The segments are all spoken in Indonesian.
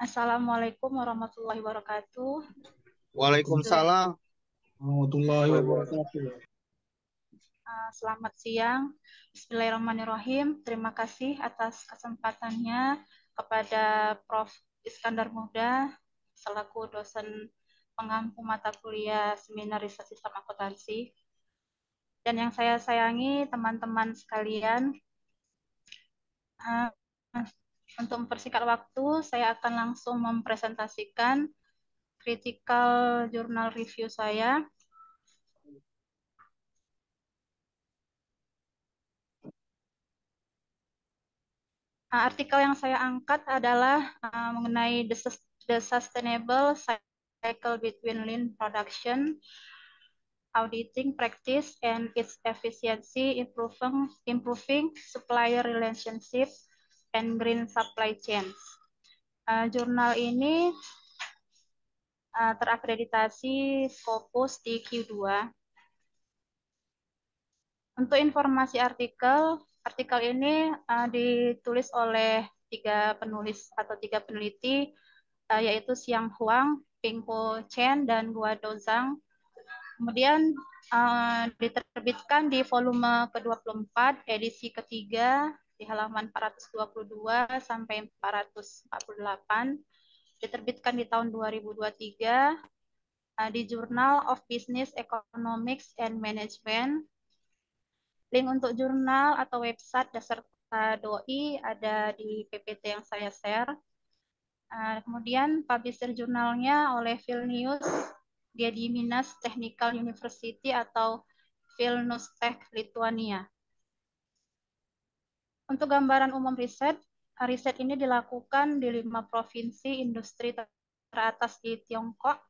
Assalamualaikum warahmatullahi wabarakatuh. Bismillah- Waalaikumsalam warahmatullahi wabarakatuh. Selamat siang. Bismillahirrahmanirrahim. Terima kasih atas kesempatannya kepada Prof. Iskandar Muda selaku dosen pengampu mata kuliah Seminar Riset Sistem Akuntansi. Dan yang saya sayangi teman-teman sekalian, uh, untuk mempersingkat waktu, saya akan langsung mempresentasikan critical journal review saya. Artikel yang saya angkat adalah mengenai the sustainable cycle between lean production, auditing practice, and its efficiency, improving supplier relationship, and green supply chains. Jurnal ini terakreditasi Scopus di Q2. Untuk informasi artikel ini ditulis oleh tiga penulis atau tiga peneliti, yaitu Xiang Huang, Pingpo Chen, dan Guo Zhang. Kemudian diterbitkan di volume ke-24, edisi ketiga, di halaman 422 sampai 448. Diterbitkan di tahun 2023 di Journal of Business Economics and Management. Link untuk jurnal atau website beserta doi ada di PPT yang saya share. Kemudian publisher jurnalnya oleh Vilnius Gediminas Technical University atau Vilnius Tech Lithuania. Untuk gambaran umum riset ini dilakukan di 5 provinsi industri teratas di Tiongkok,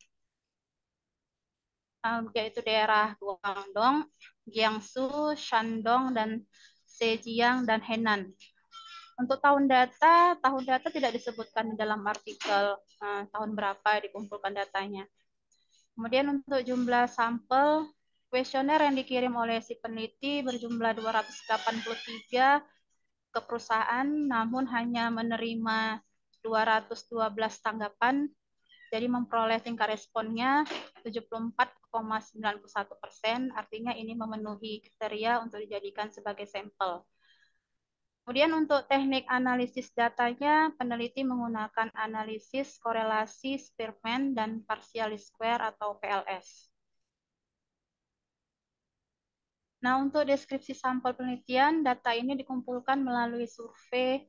yaitu daerah Guangdong, Jiangsu, Shandong, dan Zhejiang, dan Henan. Untuk tahun data tidak disebutkan di dalam artikel tahun berapa dikumpulkan datanya. Kemudian untuk jumlah sampel, kuesioner yang dikirim oleh si peneliti berjumlah 283 ke perusahaan, namun hanya menerima 212 tanggapan, jadi memperoleh tingkat responnya 74,91%, artinya ini memenuhi kriteria untuk dijadikan sebagai sampel. Kemudian untuk teknik analisis datanya, peneliti menggunakan analisis korelasi Spearman dan partial square atau PLS. Nah, untuk deskripsi sampel penelitian, data ini dikumpulkan melalui survei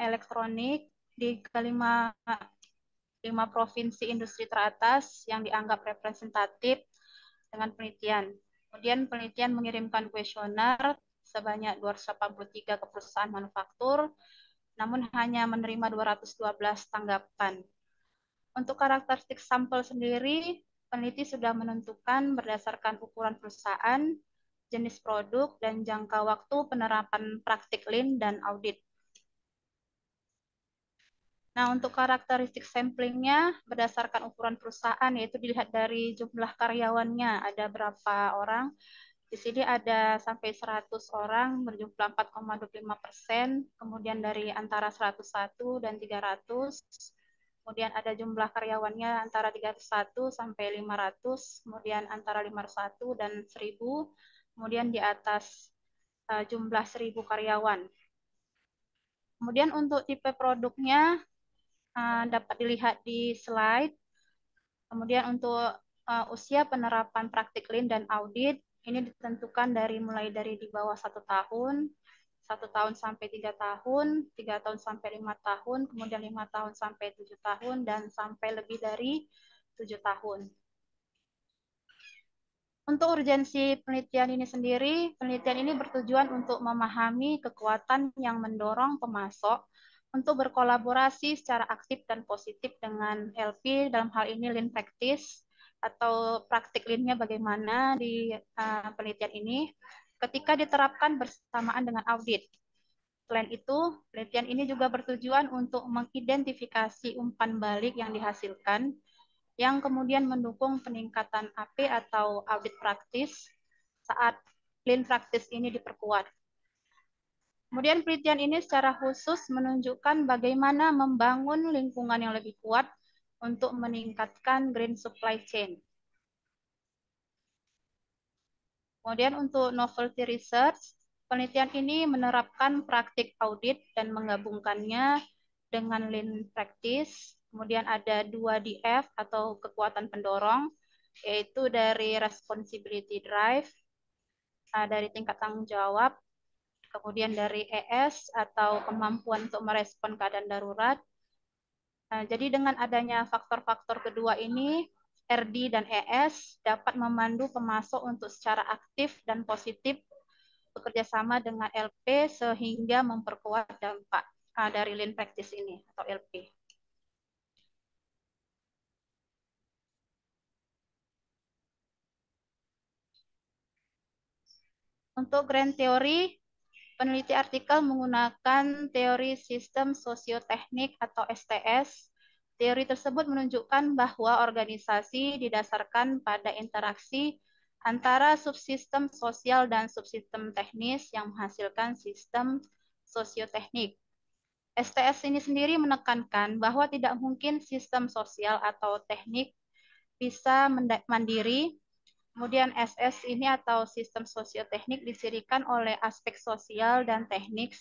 elektronik di kelima 5 provinsi industri teratas yang dianggap representatif dengan penelitian. Kemudian penelitian mengirimkan kuesioner sebanyak 283 ke perusahaan manufaktur, namun hanya menerima 212 tanggapan. Untuk karakteristik sampel sendiri, peneliti sudah menentukan berdasarkan ukuran perusahaan, jenis produk, dan jangka waktu penerapan praktik lean dan audit. Nah, untuk karakteristik samplingnya berdasarkan ukuran perusahaan, yaitu dilihat dari jumlah karyawannya, ada berapa orang. Di sini ada sampai 100 orang berjumlah 4,25%, kemudian dari antara 101 dan 300, kemudian ada jumlah karyawannya antara 301 sampai 500, kemudian antara 501 dan 1000, kemudian di atas jumlah 1000 karyawan. Kemudian untuk tipe produknya dapat dilihat di slide. Kemudian untuk usia penerapan praktik lean dan audit, ini ditentukan mulai dari di bawah 1 tahun, 1 tahun sampai 3 tahun, 3 tahun sampai 5 tahun, kemudian 5 tahun sampai 7 tahun, dan sampai lebih dari 7 tahun. Untuk urgensi penelitian ini sendiri, penelitian ini bertujuan untuk memahami kekuatan yang mendorong pemasok untuk berkolaborasi secara aktif dan positif dengan LP, dalam hal ini lean practice atau praktik lean-nya bagaimana di penelitian ini ketika diterapkan bersamaan dengan audit. Selain itu, penelitian ini juga bertujuan untuk mengidentifikasi umpan balik yang dihasilkan yang kemudian mendukung peningkatan AP atau audit praktis saat lean practice ini diperkuat. Kemudian penelitian ini secara khusus menunjukkan bagaimana membangun lingkungan yang lebih kuat untuk meningkatkan green supply chain. Kemudian untuk novelty research, penelitian ini menerapkan praktik audit dan menggabungkannya dengan lean practice. Kemudian ada 2DF atau kekuatan pendorong, yaitu dari responsibility drive, dari tingkat tanggung jawab, kemudian dari ES atau kemampuan untuk merespon keadaan darurat. Nah, jadi dengan adanya faktor-faktor kedua ini, RD dan ES dapat memandu pemasok untuk secara aktif dan positif bekerja sama dengan LP sehingga memperkuat dampak dari lean practice ini atau LP. Untuk grand teori, peneliti artikel menggunakan teori sistem sosioteknik atau STS. Teori tersebut menunjukkan bahwa organisasi didasarkan pada interaksi antara subsistem sosial dan subsistem teknis yang menghasilkan sistem sosioteknik. STS ini sendiri menekankan bahwa tidak mungkin sistem sosial atau teknik bisa mandiri. Kemudian SS ini atau sistem sosioteknik disirikan oleh aspek sosial dan teknik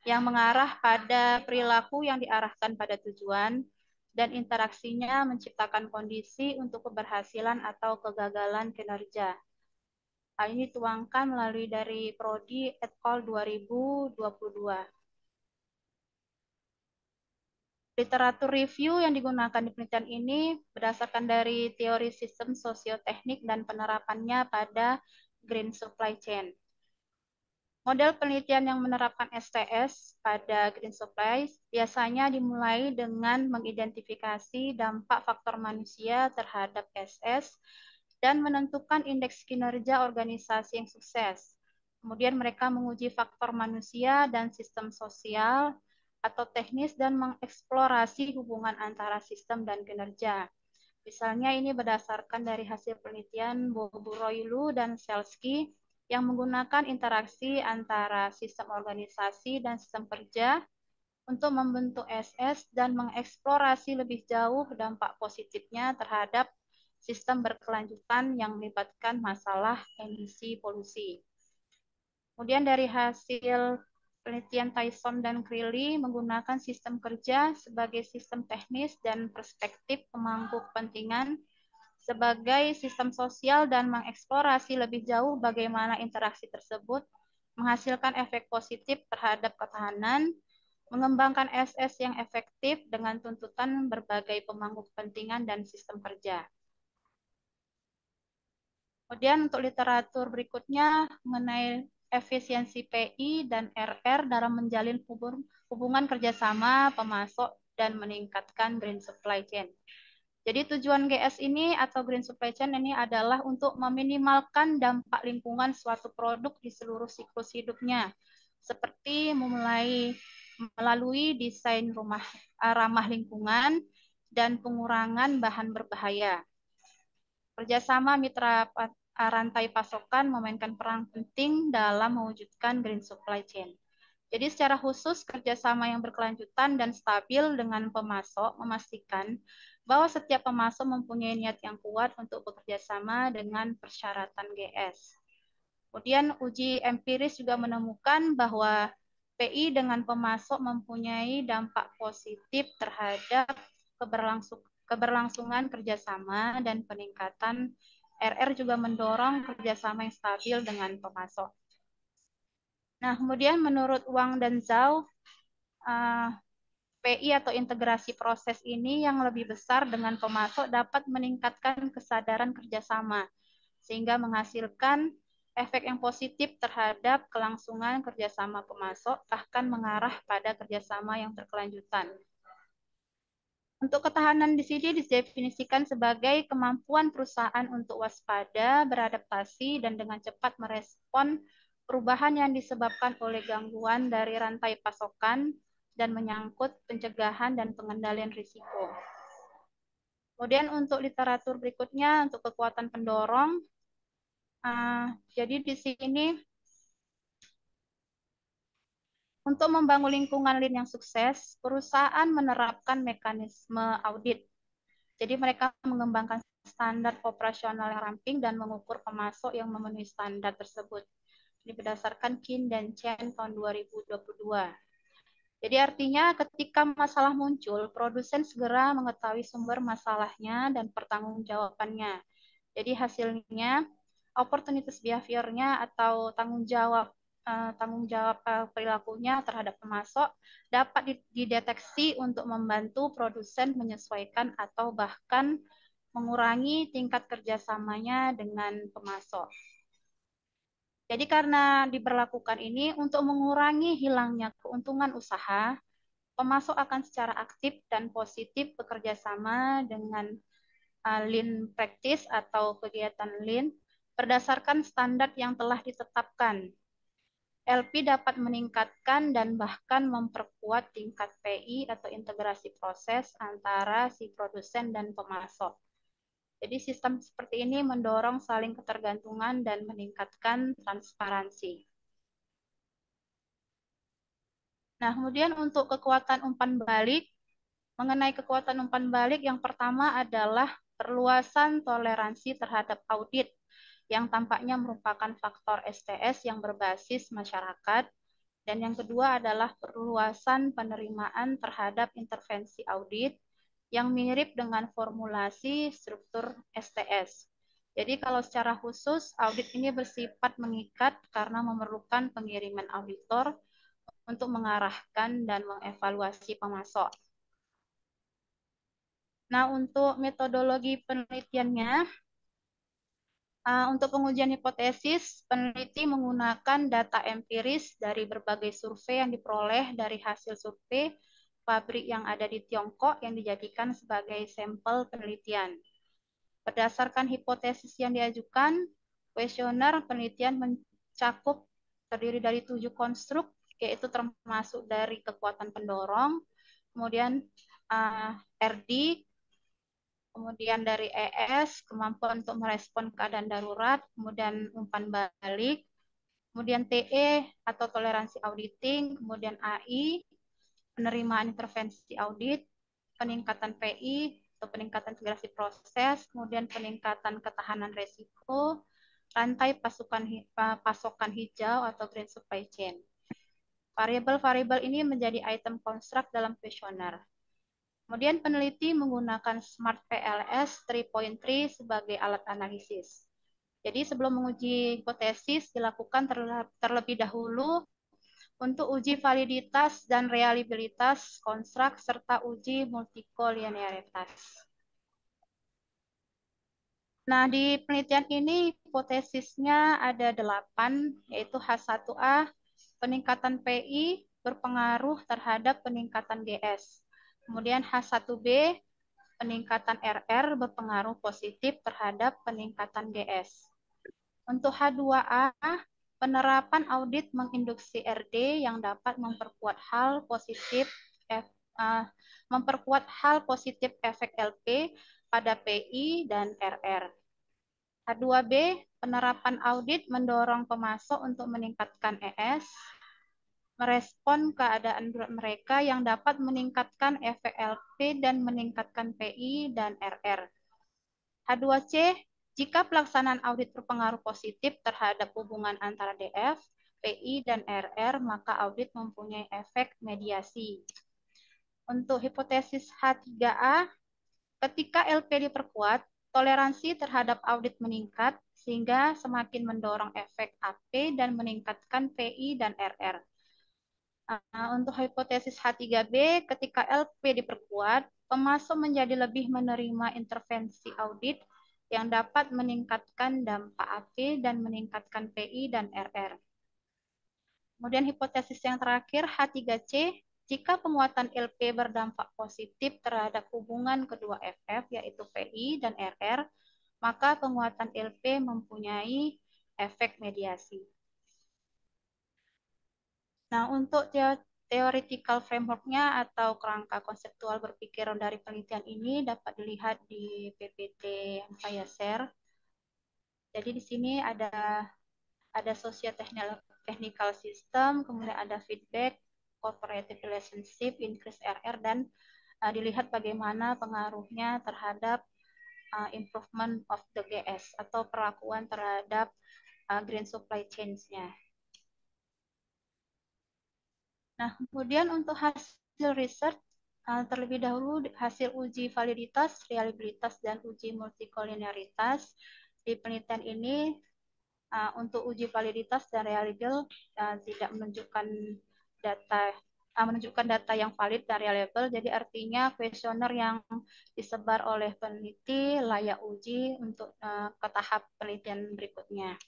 yang mengarah pada perilaku yang diarahkan pada tujuan dan interaksinya menciptakan kondisi untuk keberhasilan atau kegagalan kinerja. Hal ini dituangkan melalui dari Prodi et al. 2022. Literatur review yang digunakan di penelitian ini berdasarkan dari teori sistem sosioteknik dan penerapannya pada green supply chain. Model penelitian yang menerapkan STS pada green supply biasanya dimulai dengan mengidentifikasi dampak faktor manusia terhadap SS dan menentukan indeks kinerja organisasi yang sukses. Kemudian mereka menguji faktor manusia dan sistem sosial atau teknis dan mengeksplorasi hubungan antara sistem dan kinerja. Misalnya ini berdasarkan dari hasil penelitian Boburoilu dan Selsky yang menggunakan interaksi antara sistem organisasi dan sistem kerja untuk membentuk SS dan mengeksplorasi lebih jauh dampak positifnya terhadap sistem berkelanjutan yang melibatkan masalah emisi polusi. Kemudian dari hasil penelitian Tyson dan Crilly menggunakan sistem kerja sebagai sistem teknis dan perspektif pemangku kepentingan sebagai sistem sosial dan mengeksplorasi lebih jauh bagaimana interaksi tersebut menghasilkan efek positif terhadap ketahanan, mengembangkan SS yang efektif dengan tuntutan berbagai pemangku kepentingan dan sistem kerja. Kemudian untuk literatur berikutnya mengenai efisiensi PI dan RR dalam menjalin hubungan kerjasama pemasok dan meningkatkan green supply chain. Jadi tujuan GS ini atau green supply chain ini adalah untuk meminimalkan dampak lingkungan suatu produk di seluruh siklus hidupnya, seperti melalui desain rumah ramah lingkungan dan pengurangan bahan berbahaya. Kerjasama mitra rantai pasokan memainkan peran penting dalam mewujudkan green supply chain. Jadi secara khusus kerjasama yang berkelanjutan dan stabil dengan pemasok memastikan bahwa setiap pemasok mempunyai niat yang kuat untuk bekerja sama dengan persyaratan GS. Kemudian uji empiris juga menemukan bahwa PI dengan pemasok mempunyai dampak positif terhadap keberlangsungan kerjasama dan peningkatan RR juga mendorong kerjasama yang stabil dengan pemasok. Nah, kemudian menurut Wang dan Zhao, PI atau integrasi proses ini yang lebih besar dengan pemasok dapat meningkatkan kesadaran kerjasama, sehingga menghasilkan efek yang positif terhadap kelangsungan kerjasama pemasok, bahkan mengarah pada kerjasama yang berkelanjutan. Untuk ketahanan di sini didefinisikan sebagai kemampuan perusahaan untuk waspada, beradaptasi, dan dengan cepat merespon perubahan yang disebabkan oleh gangguan dari rantai pasokan dan menyangkut pencegahan dan pengendalian risiko. Kemudian untuk literatur berikutnya, untuk kekuatan pendorong, jadi di sini Untuk membangun lingkungan lean yang sukses, perusahaan menerapkan mekanisme audit. Jadi mereka mengembangkan standar operasional yang ramping dan mengukur pemasok yang memenuhi standar tersebut. Ini berdasarkan Kin dan Chen tahun 2022. Jadi artinya ketika masalah muncul, produsen segera mengetahui sumber masalahnya dan pertanggungjawabannya. Jadi hasilnya opportunities behavior-nya atau tanggung jawab perilakunya terhadap pemasok dapat dideteksi untuk membantu produsen menyesuaikan atau bahkan mengurangi tingkat kerjasamanya dengan pemasok. Jadi karena diberlakukan ini untuk mengurangi hilangnya keuntungan usaha, pemasok akan secara aktif dan positif bekerja sama dengan lean practice atau kegiatan lean berdasarkan standar yang telah ditetapkan. LP dapat meningkatkan dan bahkan memperkuat tingkat PI atau integrasi proses antara si produsen dan pemasok. Jadi sistem seperti ini mendorong saling ketergantungan dan meningkatkan transparansi. Nah, kemudian untuk kekuatan umpan balik, mengenai kekuatan umpan balik yang pertama adalah perluasan toleransi terhadap audit yang tampaknya merupakan faktor STS yang berbasis masyarakat. Dan yang kedua adalah perluasan penerimaan terhadap intervensi audit yang mirip dengan formulasi struktur STS. Jadi kalau secara khusus, audit ini bersifat mengikat karena memerlukan pengiriman auditor untuk mengarahkan dan mengevaluasi pemasok. Nah, untuk metodologi penelitiannya, untuk pengujian hipotesis, peneliti menggunakan data empiris dari berbagai survei yang diperoleh dari hasil survei pabrik yang ada di Tiongkok yang dijadikan sebagai sampel penelitian. Berdasarkan hipotesis yang diajukan, kuesioner penelitian mencakup terdiri dari 7 konstruk, yaitu termasuk dari kekuatan pendorong, kemudian RD, kemudian dari ES, kemampuan untuk merespon keadaan darurat, kemudian umpan balik, kemudian TE atau toleransi auditing, kemudian AI, penerimaan intervensi audit, peningkatan PI atau peningkatan integrasi proses, kemudian peningkatan ketahanan resiko, rantai pasokan hijau atau green supply chain. Variabel-variabel ini menjadi item konstruk dalam kuesioner. Kemudian peneliti menggunakan Smart PLS 3.3 sebagai alat analisis. Jadi sebelum menguji hipotesis dilakukan terlebih dahulu untuk uji validitas dan reliabilitas konstruk serta uji multikolinearitas. Nah, di penelitian ini hipotesisnya ada 8, yaitu H1A, peningkatan PI berpengaruh terhadap peningkatan GS. Kemudian H1B, peningkatan RR berpengaruh positif terhadap peningkatan GS. Untuk H2A, penerapan audit menginduksi RD yang dapat memperkuat hal positif efek LP pada PI dan RR. H2B, penerapan audit mendorong pemasok untuk meningkatkan ES, merespon keadaan mereka yang dapat meningkatkan efek LP dan meningkatkan PI dan RR. H2C, jika pelaksanaan audit berpengaruh positif terhadap hubungan antara DF, PI, dan RR, maka audit mempunyai efek mediasi. Untuk hipotesis H3A, ketika LP diperkuat, toleransi terhadap audit meningkat, sehingga semakin mendorong efek AP dan meningkatkan PI dan RR. Untuk hipotesis H3B, ketika LP diperkuat, pemasok menjadi lebih menerima intervensi audit yang dapat meningkatkan dampak AP dan meningkatkan PI dan RR. Kemudian hipotesis yang terakhir H3C, jika penguatan LP berdampak positif terhadap hubungan kedua FF, yaitu PI dan RR, maka penguatan LP mempunyai efek mediasi. Nah, untuk theoretical framework-nya atau kerangka konseptual berpikir dari penelitian ini dapat dilihat di PPT yang saya share. Jadi di sini ada socio-technical system, kemudian ada feedback, cooperative relationship, increase RR, dan dilihat bagaimana pengaruhnya terhadap improvement of the GS atau perlakuan terhadap green supply chains-nya. Nah, kemudian untuk hasil riset, terlebih dahulu hasil uji validitas, reliabilitas, dan uji multikolinialitas. Di penelitian ini, untuk uji validitas dan reliable tidak menunjukkan data yang valid dan reliable. Jadi artinya kuesioner yang disebar oleh peneliti layak uji untuk ke tahap penelitian berikutnya.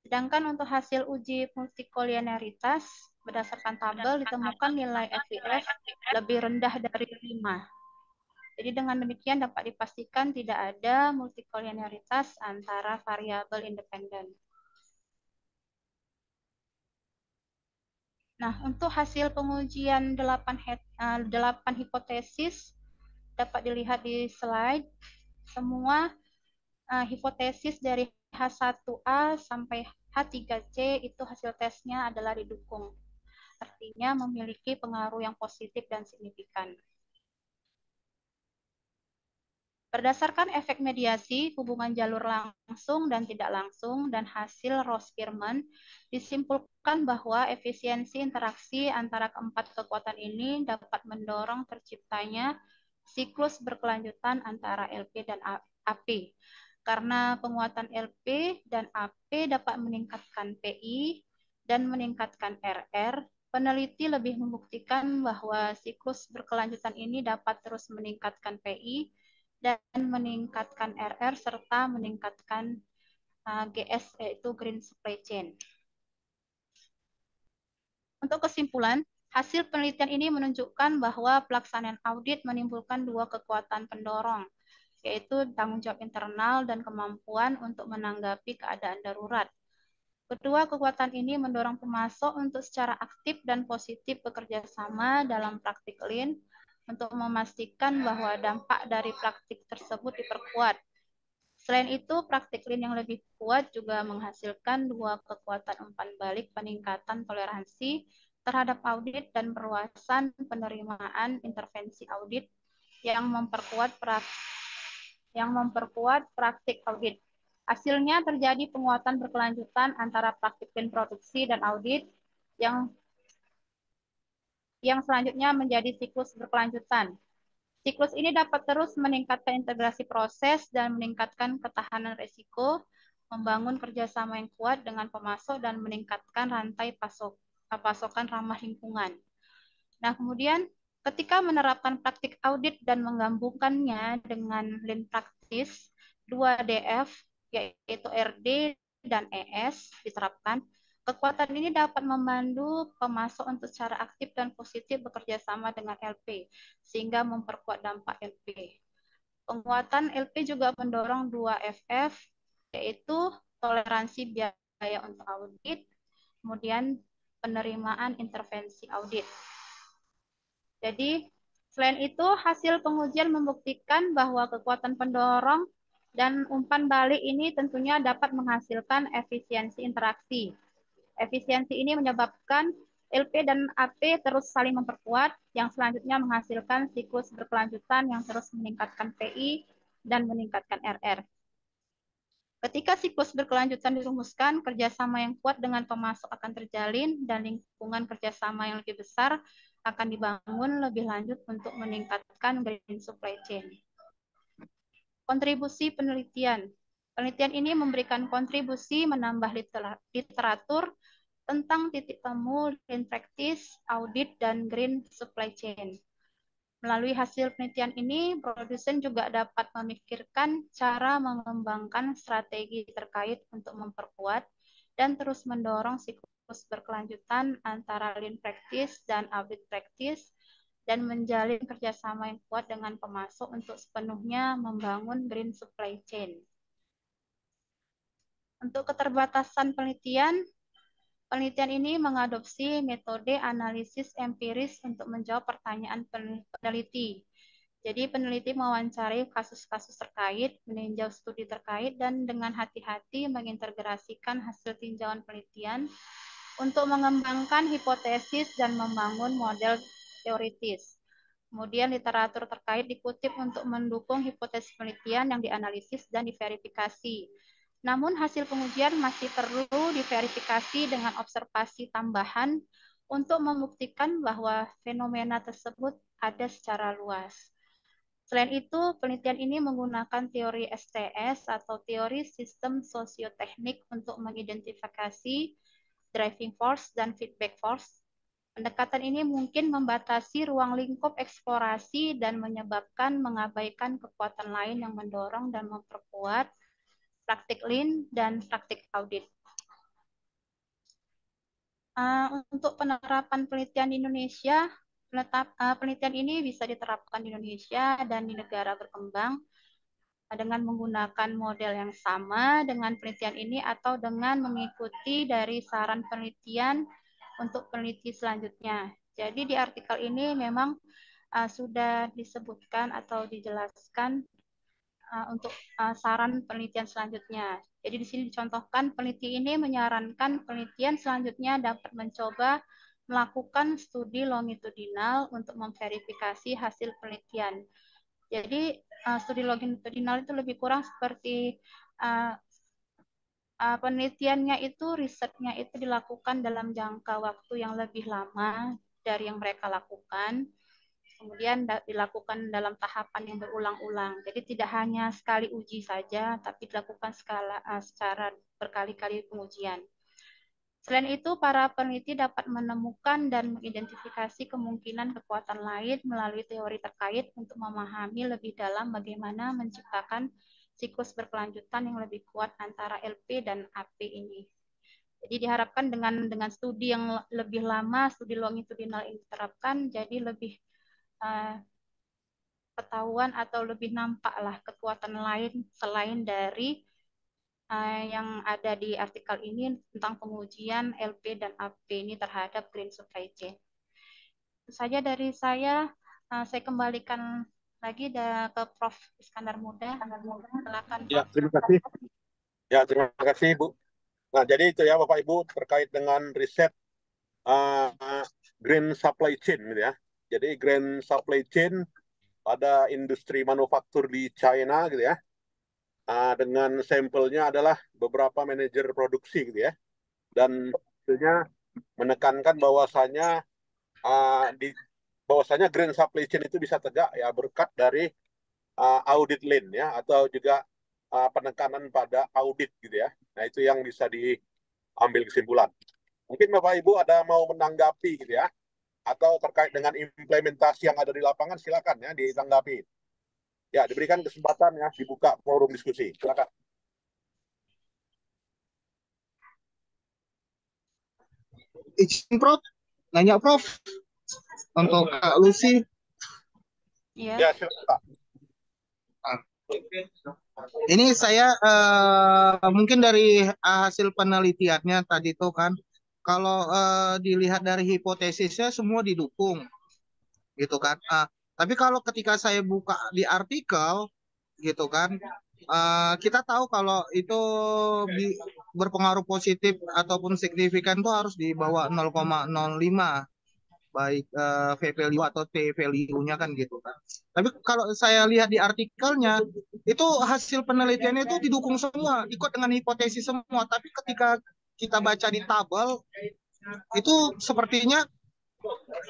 Sedangkan untuk hasil uji multikolinialitas, berdasarkan tabel ditemukan nilai FVF lebih rendah dari 5. Jadi dengan demikian dapat dipastikan tidak ada multikolinialitas antara variabel independen. Nah, untuk hasil pengujian 8 hipotesis dapat dilihat di slide. Semua hipotesis dari H1A sampai H3C itu hasil tesnya adalah didukung. Artinya memiliki pengaruh yang positif dan signifikan. Berdasarkan efek mediasi, hubungan jalur langsung dan tidak langsung, dan hasil Ross-Kierman, disimpulkan bahwa efisiensi interaksi antara keempat kekuatan ini dapat mendorong terciptanya siklus berkelanjutan antara LP dan AP. Karena penguatan LP dan AP dapat meningkatkan PI dan meningkatkan RR, peneliti lebih membuktikan bahwa siklus berkelanjutan ini dapat terus meningkatkan PI dan meningkatkan RR serta meningkatkan GS yaitu Green Supply Chain. Untuk kesimpulan, hasil penelitian ini menunjukkan bahwa pelaksanaan audit menimbulkan dua kekuatan pendorong, yaitu tanggung jawab internal dan kemampuan untuk menanggapi keadaan darurat. Kedua kekuatan ini mendorong pemasok untuk secara aktif dan positif bekerja sama dalam praktik Lean untuk memastikan bahwa dampak dari praktik tersebut diperkuat. Selain itu, praktik Lean yang lebih kuat juga menghasilkan dua kekuatan umpan balik peningkatan toleransi terhadap audit dan perluasan penerimaan intervensi audit yang memperkuat praktik audit. Hasilnya terjadi penguatan berkelanjutan antara praktik Lean produksi dan audit yang selanjutnya menjadi siklus berkelanjutan. Siklus ini dapat terus meningkatkan integrasi proses dan meningkatkan ketahanan risiko, membangun kerjasama yang kuat dengan pemasok, dan meningkatkan rantai pasokan ramah lingkungan. Nah, kemudian ketika menerapkan praktik audit dan menggabungkannya dengan Lean Practice, 2DF, yaitu RD dan ES diterapkan, kekuatan ini dapat memandu pemasok untuk secara aktif dan positif bekerja sama dengan LP, sehingga memperkuat dampak LP. Penguatan LP juga mendorong 2FF, yaitu toleransi biaya untuk audit, kemudian penerimaan intervensi audit. Jadi, selain itu, hasil pengujian membuktikan bahwa kekuatan pendorong dan umpan balik ini tentunya dapat menghasilkan efisiensi interaksi. Efisiensi ini menyebabkan LP dan AP terus saling memperkuat, yang selanjutnya menghasilkan siklus berkelanjutan yang terus meningkatkan PI dan meningkatkan RR. Ketika siklus berkelanjutan dirumuskan, kerjasama yang kuat dengan pemasok akan terjalin dan lingkungan kerjasama yang lebih besar akan dibangun lebih lanjut untuk meningkatkan green supply chain. Kontribusi penelitian. Penelitian ini memberikan kontribusi menambah literatur tentang titik temu Lean Practice, audit, dan green supply chain. Melalui hasil penelitian ini, produsen juga dapat memikirkan cara mengembangkan strategi terkait untuk memperkuat dan terus mendorong siklus berkelanjutan antara Lean Practice dan audit practice, dan menjalin kerjasama yang kuat dengan pemasok untuk sepenuhnya membangun green supply chain. Untuk keterbatasan penelitian ini mengadopsi metode analisis empiris untuk menjawab pertanyaan peneliti. Jadi peneliti mewawancari kasus-kasus terkait, meninjau studi terkait, dan dengan hati-hati mengintegrasikan hasil tinjauan penelitian untuk mengembangkan hipotesis dan membangun model teoritis. Kemudian literatur terkait dikutip untuk mendukung hipotesis penelitian yang dianalisis dan diverifikasi. Namun hasil pengujian masih perlu diverifikasi dengan observasi tambahan untuk membuktikan bahwa fenomena tersebut ada secara luas. Selain itu, penelitian ini menggunakan teori STS atau teori sistem sosioteknik untuk mengidentifikasi driving force dan feedback force. Pendekatan ini mungkin membatasi ruang lingkup eksplorasi dan menyebabkan mengabaikan kekuatan lain yang mendorong dan memperkuat praktik lean dan praktik audit. Untuk penerapan penelitian di Indonesia, penelitian ini bisa diterapkan di Indonesia dan di negara berkembang dengan menggunakan model yang sama dengan penelitian ini atau dengan mengikuti dari saran penelitian untuk peneliti selanjutnya. Jadi di artikel ini memang sudah disebutkan atau dijelaskan untuk saran penelitian selanjutnya. Jadi di sini dicontohkan peneliti ini menyarankan penelitian selanjutnya dapat mencoba melakukan studi longitudinal untuk memverifikasi hasil penelitian. Jadi studi longitudinal itu lebih kurang seperti penelitiannya itu, risetnya itu dilakukan dalam jangka waktu yang lebih lama dari yang mereka lakukan. Kemudian dilakukan dalam tahapan yang berulang-ulang. Jadi tidak hanya sekali uji saja, tapi dilakukan secara berkali-kali pengujian. Selain itu, para peneliti dapat menemukan dan mengidentifikasi kemungkinan kekuatan lain melalui teori terkait untuk memahami lebih dalam bagaimana menciptakan siklus berkelanjutan yang lebih kuat antara LP dan AP ini. Jadi diharapkan dengan studi yang lebih lama, studi longitudinal ini diterapkan, jadi lebih ketahuan atau lebih nampaklah kekuatan lain selain dari yang ada di artikel ini tentang pengujian LP dan AP ini terhadap green supply chain. Itu saja dari saya kembalikan lagi ke Prof. Iskandar Muda. Silakan, Ya, Prof. terima kasih. Ya, terima kasih, Bu. Nah, jadi itu ya, Bapak Ibu, terkait dengan riset uh, green supply chain, gitu ya. Jadi green supply chain pada industri manufaktur di China, gitu ya. Dengan sampelnya adalah beberapa manajer produksi, gitu ya. Dan tentunya menekankan bahwasanya green supply chain itu bisa tegak ya berkat dari audit lean ya, atau juga penekanan pada audit, gitu ya. Nah, itu yang bisa diambil kesimpulan. Mungkin Bapak Ibu ada mau menanggapi, gitu ya, atau terkait dengan implementasi yang ada di lapangan, silakan ya ditanggapi. Ya, diberikan kesempatan ya, dibuka forum diskusi. Silakan. Izin Prof, nanya Prof, untuk Kak Lucy. Ya. Ya, silakan. Ini saya mungkin dari hasil penelitiannya tadi tuh kan, kalau dilihat dari hipotesisnya semua didukung, gitu kan. Tapi kalau ketika saya buka di artikel, gitu kan, kita tahu kalau itu berpengaruh positif ataupun signifikan tuh harus di bawah 0,05 baik V value atau T value-nya kan gitu kan. Tapi kalau saya lihat di artikelnya itu hasil penelitiannya itu didukung semua, ikut dengan hipotesis semua. Tapi ketika kita baca di tabel itu sepertinya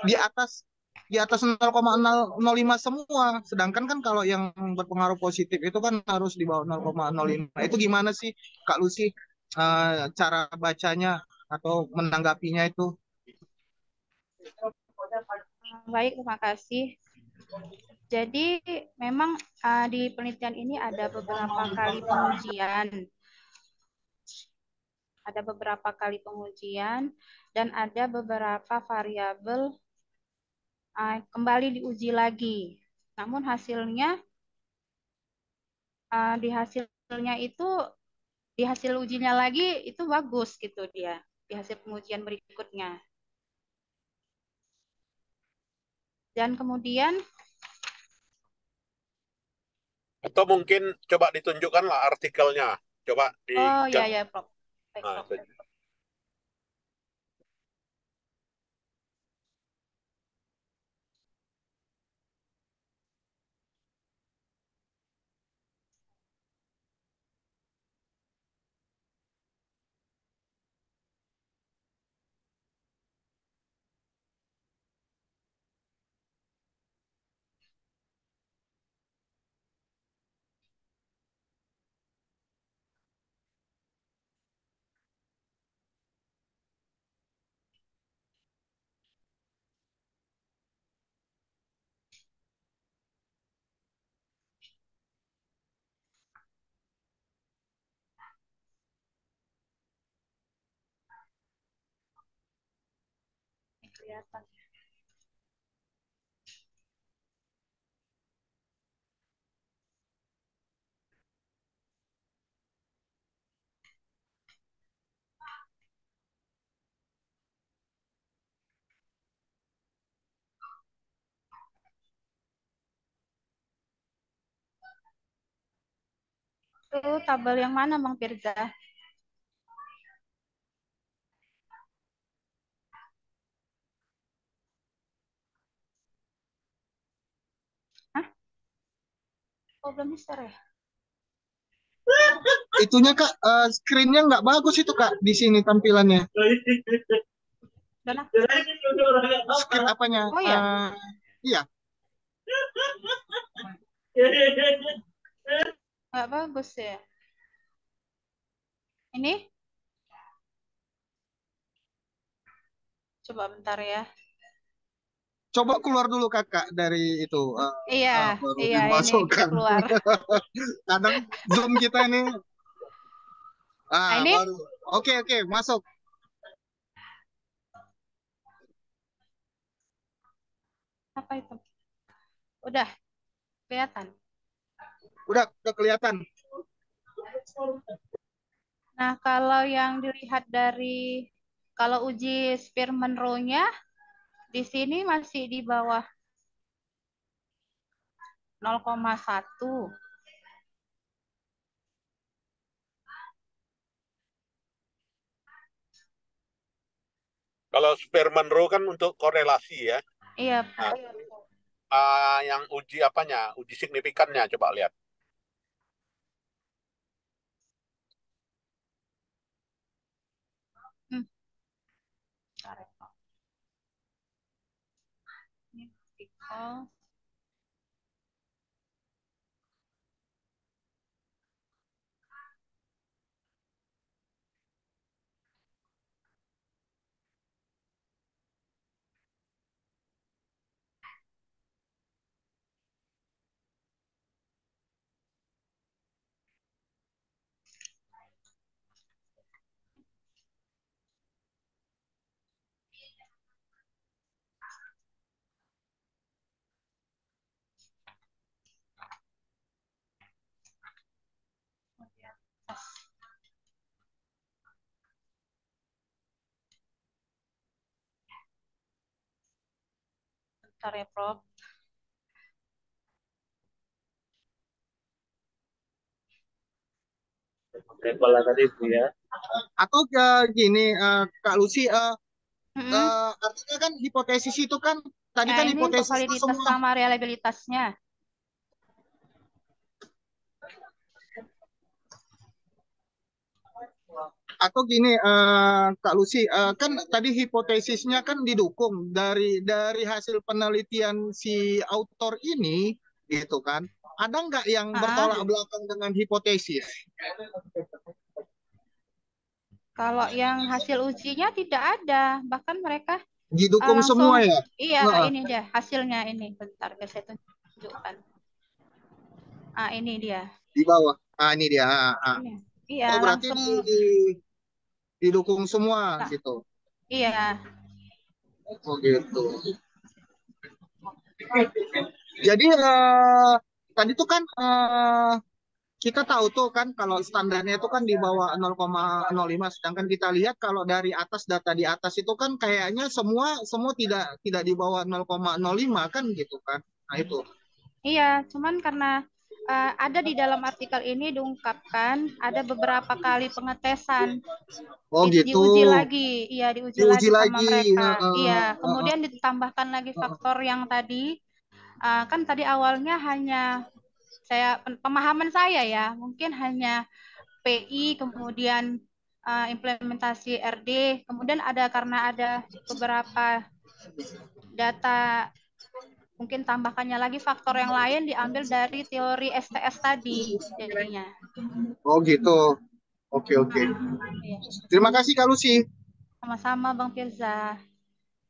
di atas 0,005 semua. Sedangkan kan kalau yang berpengaruh positif itu kan harus di bawah 0,05. Itu gimana sih Kak Lucy cara bacanya atau menanggapinya itu? Baik, terima kasih. Jadi memang di penelitian ini ada beberapa kali pengujian. Ada beberapa kali pengujian dan ada beberapa variabel kembali diuji lagi. Namun hasilnya di hasilnya itu di hasil ujinya lagi itu bagus gitu dia di hasil pengujian berikutnya. Dan kemudian Atau mungkin coba ditunjukkanlah artikelnya. Coba di oh ya ya Prof. Baik, nah, Prof. itu. Kelihatan. Itu tabel yang mana, Bang Firza? Hah? Oh, belum bisa ya? Itunya Kak, screen-nya nggak bagus itu Kak di sini tampilannya. Dan Screen apanya? oh ya, Iya. nggak bagus ya. Ini? Coba bentar ya. Coba keluar dulu Kakak dari itu, Iya, baru iya ini kita dimasukkan. keluar. Kadang Zoom kita ini, Nah ini baru. Oke, oke, masuk. apa itu? Udah kelihatan. Udah kelihatan. Nah, kalau yang dilihat dari kalau uji Spearman Rule-nya di sini masih di bawah 0,1. Kalau Spearman Rule kan untuk korelasi ya. Iya, Nah, iya. yang uji apanya? Uji signifikannya coba lihat. Hmm. Ini vertical. Bentar ya, Prof. Level tadi itu ya. Atau gini, Kak Lucy, Mm-mm. artinya kan hipotesis itu kan, tadi Nah, kan ini untuk hipotesis itu validitas semua. sama reliabilitasnya. Atau gini, Kak Lucy, kan tadi hipotesisnya kan didukung dari hasil penelitian si autor ini, gitu kan? Ada nggak yang bertolak Ah, belakang dengan hipotesis? kalau yang hasil ujinya tidak ada, bahkan mereka Didukung langsung, semua ya? iya Heeh, ini dia hasilnya ini. Bentar, biar saya tunjukkan. Ah, ini dia. di bawah. Ini dia. Ini. Iya, Oh, berarti langsung. didukung semua Nah, gitu. iya. Oh gitu. Jadi tadi tuh kan kita tahu tuh kan kalau standarnya itu kan di bawah 0,05, sedangkan kita lihat kalau dari atas, data di atas itu kan kayaknya semua semua tidak tidak di bawah 0,05 kan gitu kan. Nah itu. Iya, cuman karena ada di dalam artikel ini diungkapkan ada beberapa kali pengetesan Oh gitu. diuji lagi, iya diuji Diuji lagi sama lagi. mereka. Iya, Heeh. kemudian ditambahkan lagi faktor yang tadi, kan tadi awalnya hanya pemahaman saya ya, mungkin hanya PI, kemudian implementasi RD, kemudian ada karena ada beberapa data, mungkin tambahkannya lagi faktor yang lain diambil dari teori STS tadi jadinya. Oh gitu. Oke oke. Iya. Terima kasih Kak Lucy. Sama-sama Bang Firza.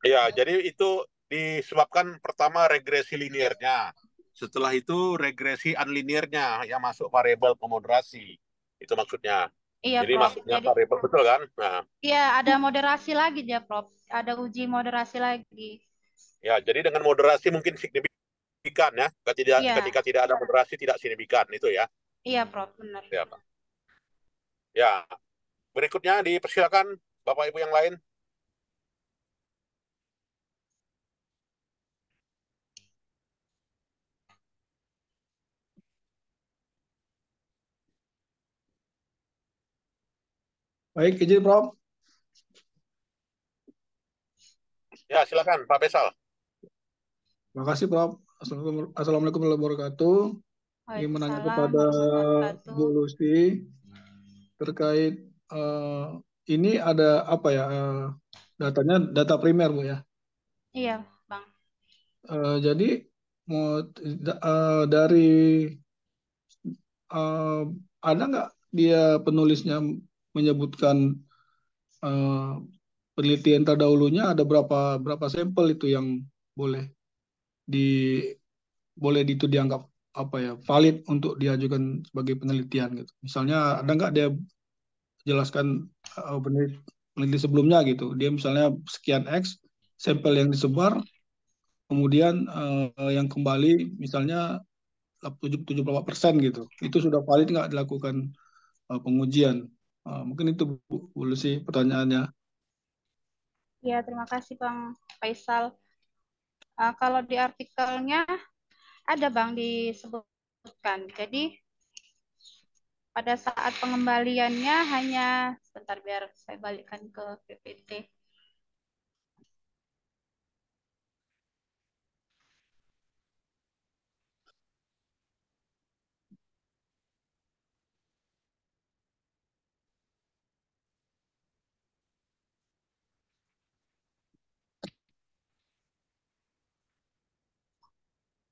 Ya, jadi itu disebabkan pertama regresi linearnya. Setelah itu regresi unlinearnya yang masuk variabel pemoderasi. Itu maksudnya. Iya, Jadi Prof. masuknya Jadi, variabel betul kan? Nah, iya ada moderasi lagi dia, Prof. Ada uji moderasi lagi. ya jadi dengan moderasi mungkin signifikan ya. Iya, Ketika tidak ada moderasi tidak signifikan itu ya. iya, Prof. Benar. Ya, Pak. Ya, berikutnya dipersilakan Bapak Ibu yang lain. Baik, izin Prof. Ya, silakan Pak Faisal. Terima kasih Prof. Assalamualaikum warahmatullahi wabarakatuh. Ingin menanya Waalaikumsalam kepada warahmatullahi Bu wabarakatuh. Lucy terkait ini ada apa ya datanya data primer Bu ya. Iya, Bang. Jadi mau dari eh, ada nggak dia penulisnya menyebutkan eh, penelitian terdahulunya ada berapa berapa sampel itu yang boleh di boleh itu dianggap apa ya valid untuk diajukan sebagai penelitian gitu. Misalnya ada nggak dia jelaskan peneliti sebelumnya gitu. Dia misalnya sekian X sampel yang disebar, kemudian yang kembali misalnya 78% gitu. Itu sudah valid nggak dilakukan pengujian? Mungkin itu Bu Lucy pertanyaannya. Iya, terima kasih Bang Faisal. Kalau di artikelnya ada Bang disebutkan. Jadi pada saat pengembaliannya hanya sebentar biar saya balikkan ke PPT.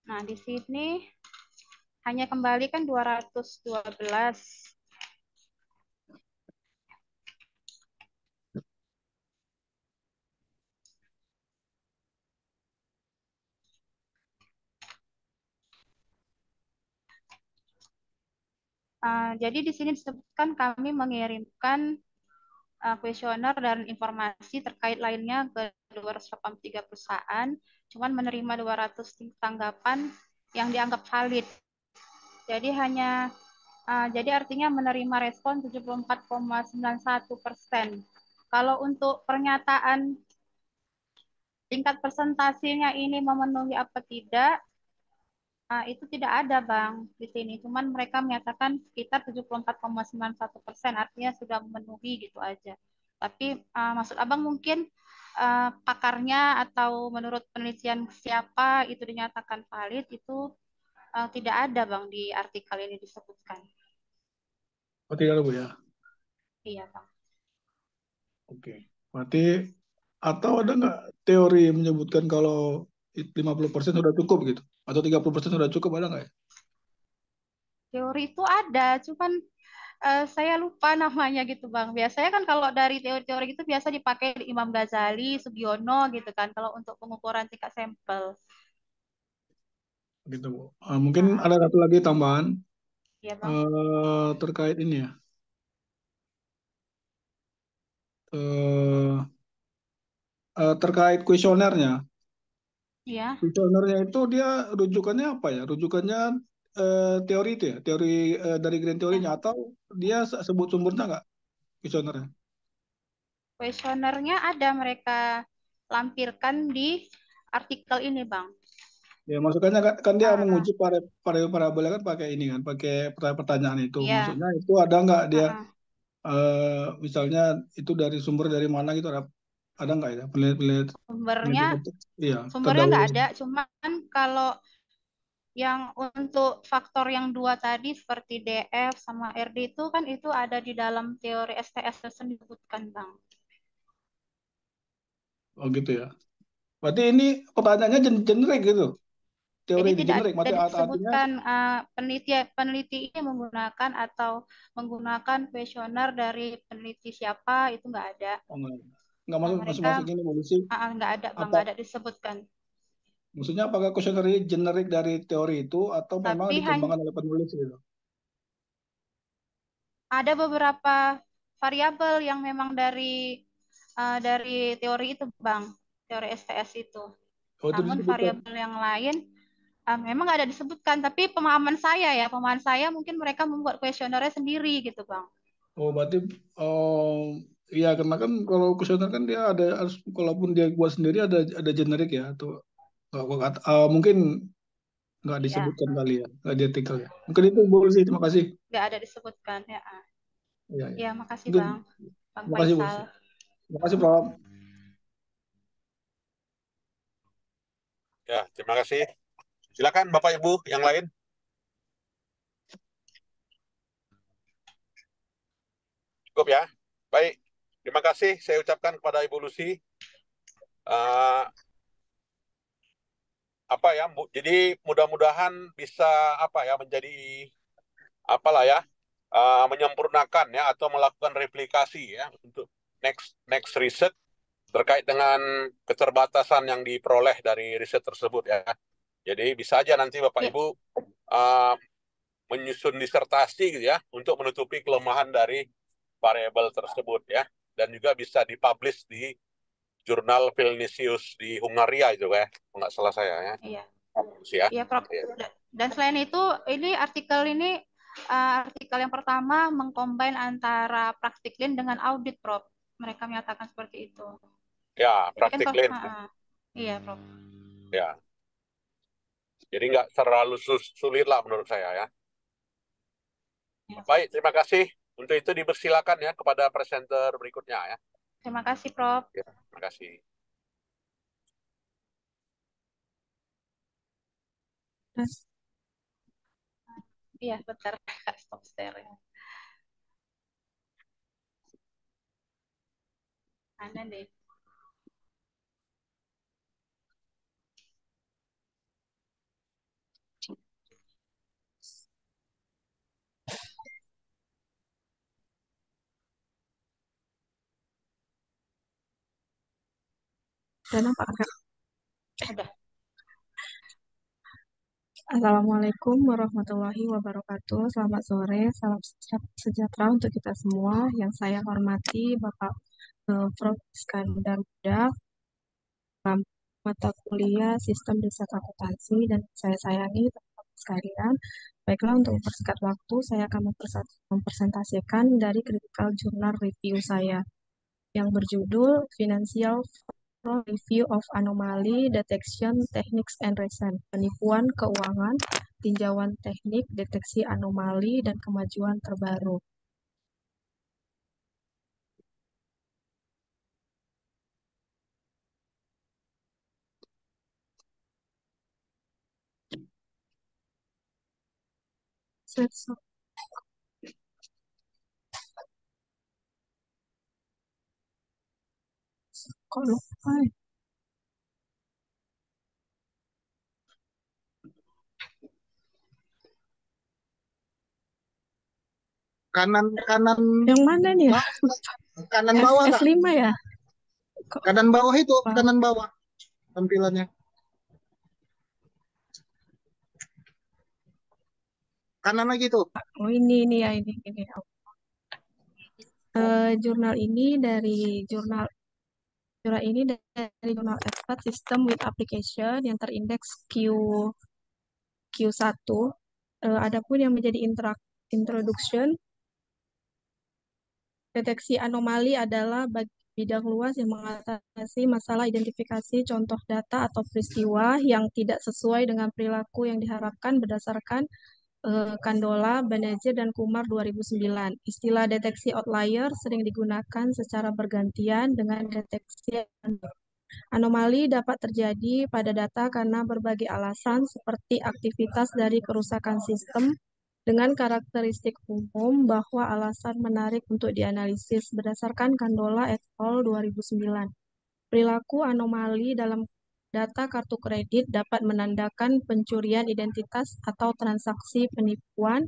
Nah, di sini hanya kembali kan 212. Jadi di sini disebutkan kami mengirimkan kuesioner dan informasi terkait lainnya ke 283 perusahaan, cuman menerima 200 tanggapan yang dianggap valid. Jadi jadi artinya menerima respon 74,91%. Kalau untuk pernyataan tingkat presentasinya ini memenuhi apa tidak, itu tidak ada Bang di sini. Cuman mereka menyatakan sekitar 74,91%, artinya sudah memenuhi gitu aja. Tapi maksud Abang mungkin pakarnya atau menurut penelitian siapa itu dinyatakan valid itu tidak ada Bang di artikel ini disebutkan. Oh tidak ada Bu ya. Iya Bang. Oke. Berarti atau ada nggak teori yang menyebutkan kalau 50% sudah cukup gitu? Atau 30% sudah cukup ada nggak ya? Teori itu ada, cuman saya lupa namanya gitu Bang. Biasanya kan kalau dari teori-teori itu biasa dipakai di Imam Ghazali, Sugiono gitu kan kalau untuk pengukuran tingkat sampel. Gitu Bu. Mungkin Nah, ada satu lagi tambahan ya Bang. terkait ini ya. Eh, terkait kuesionernya. Iya. Kuesionernya itu dia rujukannya apa ya? Rujukannya teori itu ya? Teori dari grand Ya. teorinya atau dia sebut sumbernya nggak kuesionernya? Kuesionernya ada mereka lampirkan di artikel ini Bang. Ya, maksudnya kan dia Ah, menguji parabel kan pakai ini kan, pakai pertanyaan itu. iya. Maksudnya itu ada nggak dia Ah. misalnya itu dari sumber dari mana gitu ada nggak ya penelitian Sumbernya penelitian iya sumbernya terdahulu. nggak ada, cuman kalau yang untuk faktor yang dua tadi seperti DF sama RD itu kan itu ada di dalam teori STS disebutkan Bang. Oh gitu ya. Berarti ini pertanyaannya generik gitu. Teori Jadi di tidak generik. ada Artinya disebutkan peneliti ini menggunakan atau menggunakan kuesioner dari peneliti siapa itu nggak ada. oh, nggak masuk masuk Mereka masuk ini polisi nggak ada bang, apa nggak ada disebutkan. maksudnya apakah kuesioner ini generik dari teori itu atau memang Tapi hanya dikembangkan oleh penulis gitu? Ada beberapa variabel yang memang dari teori itu, Bang, teori STS itu. Oh, itu Namun disebutkan. variabel yang lain memang nggak ada disebutkan, tapi pemahaman saya mungkin mereka membuat kuesionernya sendiri gitu, Bang. Oh, berarti iya karena kan kalau kuesioner kan dia ada harus kalaupun dia buat sendiri ada generik ya atau mungkin nggak Iya, disebutkan kali ya, nggak di artikel ya. Mungkin itu boleh sih. Terima kasih. nggak ada disebutkan ya. Iya, iya. Ya, makasih Mungkin Bang, Bang terima kasih, Bu. Faisal. Terima kasih, Prof. Ya, terima kasih. Silakan Bapak Ibu yang lain. Cukup ya. Baik. Terima kasih saya ucapkan kepada Ibu Lucy. Eh, jadi mudah-mudahan bisa menjadi apalah ya, menyempurnakan ya atau melakukan replikasi ya untuk next riset terkait dengan keterbatasan yang diperoleh dari riset tersebut ya. Jadi bisa aja nanti Bapak Ya, Ibu uh, menyusun disertasi gitu ya untuk menutupi kelemahan dari variabel tersebut ya, dan juga bisa dipublish di jurnal Vilnius di Hungaria itu ya, nggak salah saya ya. iya, Ya. iya, Prof. Dan selain itu, ini artikel yang pertama mengcombine antara praktiklin dengan audit, Prof. Mereka menyatakan seperti itu. Ya, Jadi kan praktik lain. iya, Prof. Ya. Jadi nggak terlalu sulit lah menurut saya ya. Iya, Prof. Baik, terima kasih. Untuk itu dipersilakan ya kepada presenter berikutnya ya. Terima kasih, Prof. Ya, terima kasih. Iya, bentar, stop share. Ada deh. Kenapa? Udah. Assalamualaikum warahmatullahi wabarakatuh. Selamat sore, salam sejahtera untuk kita semua. Yang saya hormati Bapak Prof. Iskandar Budak, mata kuliah Sistem Desa Akuntansi, dan saya sayangi teman-teman sekalian. Baiklah, untuk mempersingkat waktu, saya akan mempresentasikan dari critical journal review saya yang berjudul Financial Review of Anomaly Detection Techniques and Reason, penipuan keuangan, tinjauan teknik, deteksi anomali, dan kemajuan terbaru. Kok lupa ya? Kanan kanan Yang mana nih ya? kanan bawah Kak. F5 ya? Kok Kanan bawah itu, lupa? kanan bawah tampilannya. Kanan lagi tuh. Oh, ini ya, ini. Jurnal ini dari jurnal Expert System with Application yang terindeks Q1. Adapun yang menjadi introduction, deteksi anomali adalah bidang luas yang mengatasi masalah identifikasi contoh data atau peristiwa yang tidak sesuai dengan perilaku yang diharapkan berdasarkan Kandola, Banerjee, dan Kumar 2009. Istilah deteksi outlier sering digunakan secara bergantian dengan deteksi anomali dapat terjadi pada data karena berbagai alasan seperti aktivitas dari kerusakan sistem dengan karakteristik umum bahwa alasan menarik untuk dianalisis berdasarkan Kandola et al. 2009. Perilaku anomali dalam data kartu kredit dapat menandakan pencurian identitas atau transaksi penipuan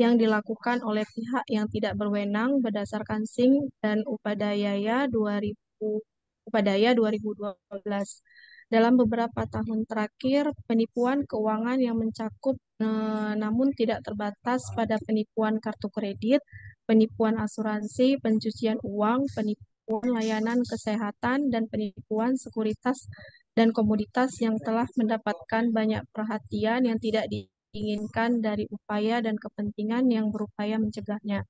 yang dilakukan oleh pihak yang tidak berwenang berdasarkan Singh dan Upadhyaya 2012. Dalam beberapa tahun terakhir, penipuan keuangan yang mencakup namun tidak terbatas pada penipuan kartu kredit, penipuan asuransi, pencucian uang, penipuan layanan kesehatan, dan penipuan sekuritas dan komoditas yang telah mendapatkan banyak perhatian yang tidak diinginkan dari upaya dan kepentingan yang berupaya mencegahnya.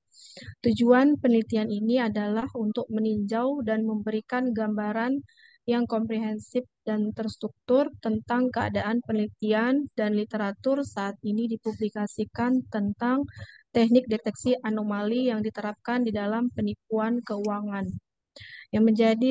Tujuan penelitian ini adalah untuk meninjau dan memberikan gambaran yang komprehensif dan terstruktur tentang keadaan penelitian dan literatur saat ini dipublikasikan tentang teknik deteksi anomali yang diterapkan di dalam penipuan keuangan. Yang menjadi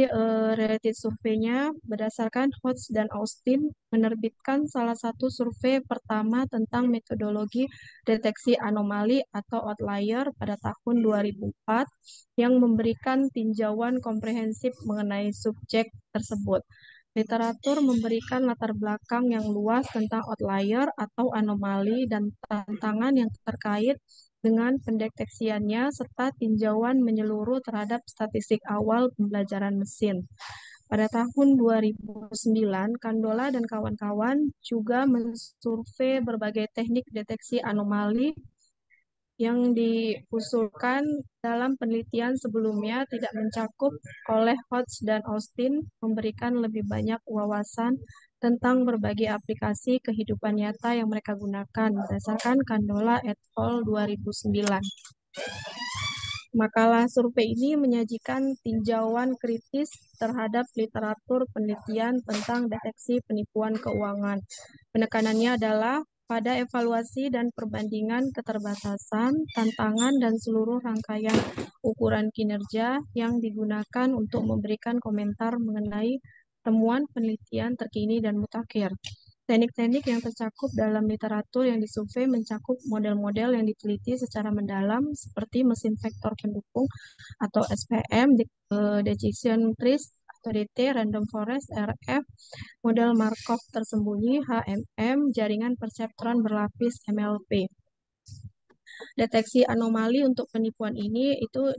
related survei-nya berdasarkan Hodge dan Austin menerbitkan salah satu survei pertama tentang metodologi deteksi anomali atau outlier pada tahun 2004 yang memberikan tinjauan komprehensif mengenai subjek tersebut. Literatur memberikan latar belakang yang luas tentang outlier atau anomali dan tantangan yang terkait dengan pendeteksiannya serta tinjauan menyeluruh terhadap statistik awal pembelajaran mesin. Pada tahun 2009, Kandola dan kawan-kawan juga mensurvei berbagai teknik deteksi anomali yang diusulkan dalam penelitian sebelumnya tidak mencakup oleh Hodge dan Austin, memberikan lebih banyak wawasan tentang berbagai aplikasi kehidupan nyata yang mereka gunakan berdasarkan Kandola et al. 2009. Makalah survei ini menyajikan tinjauan kritis terhadap literatur penelitian tentang deteksi penipuan keuangan. Penekanannya adalah pada evaluasi dan perbandingan keterbatasan, tantangan, dan seluruh rangkaian ukuran kinerja yang digunakan untuk memberikan komentar mengenai temuan penelitian terkini dan mutakhir. Teknik-teknik yang tercakup dalam literatur yang disurvei mencakup model-model yang diteliti secara mendalam seperti mesin vektor pendukung atau SPM, decision trees atau DT, random forest, RF, model Markov tersembunyi, HMM, jaringan perseptron berlapis, MLP. Deteksi anomali untuk penipuan ini itu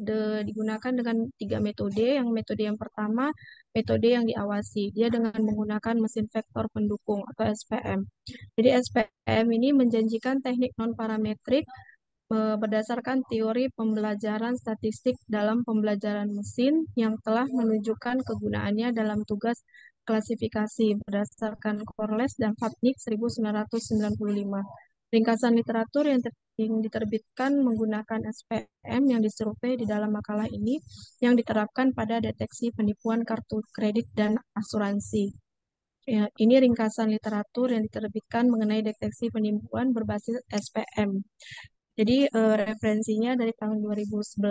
digunakan dengan 3 metode. Yang metode yang pertama, metode yang diawasi. Dia dengan menggunakan mesin vektor pendukung atau SPM. Jadi SPM ini menjanjikan teknik non-parametrik berdasarkan teori pembelajaran statistik dalam pembelajaran mesin yang telah menunjukkan kegunaannya dalam tugas klasifikasi berdasarkan Corles dan Vapnik 1995. Ringkasan literatur yang diterbitkan menggunakan SPM yang disurvei di dalam makalah ini yang diterapkan pada deteksi penipuan kartu kredit dan asuransi. Ya, ini ringkasan literatur yang diterbitkan mengenai deteksi penipuan berbasis SPM. Jadi referensinya dari tahun 2011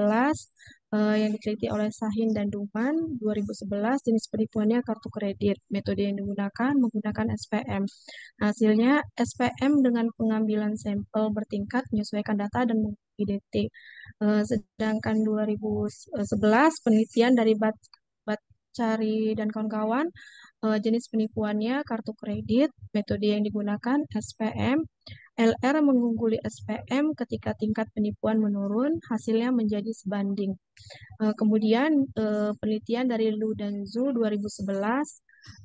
yang diteliti oleh Sahin dan Duman, 2011 jenis penipuannya kartu kredit. Metode yang digunakan menggunakan SPM. Hasilnya SPM dengan pengambilan sampel bertingkat menyesuaikan data dan IDT. Sedangkan 2011 penelitian dari Batcari dan kawan-kawan jenis penipuannya kartu kredit. Metode yang digunakan SPM. LR mengungguli SPM ketika tingkat penipuan menurun, hasilnya menjadi sebanding. Kemudian penelitian dari Lu dan Zhu 2011,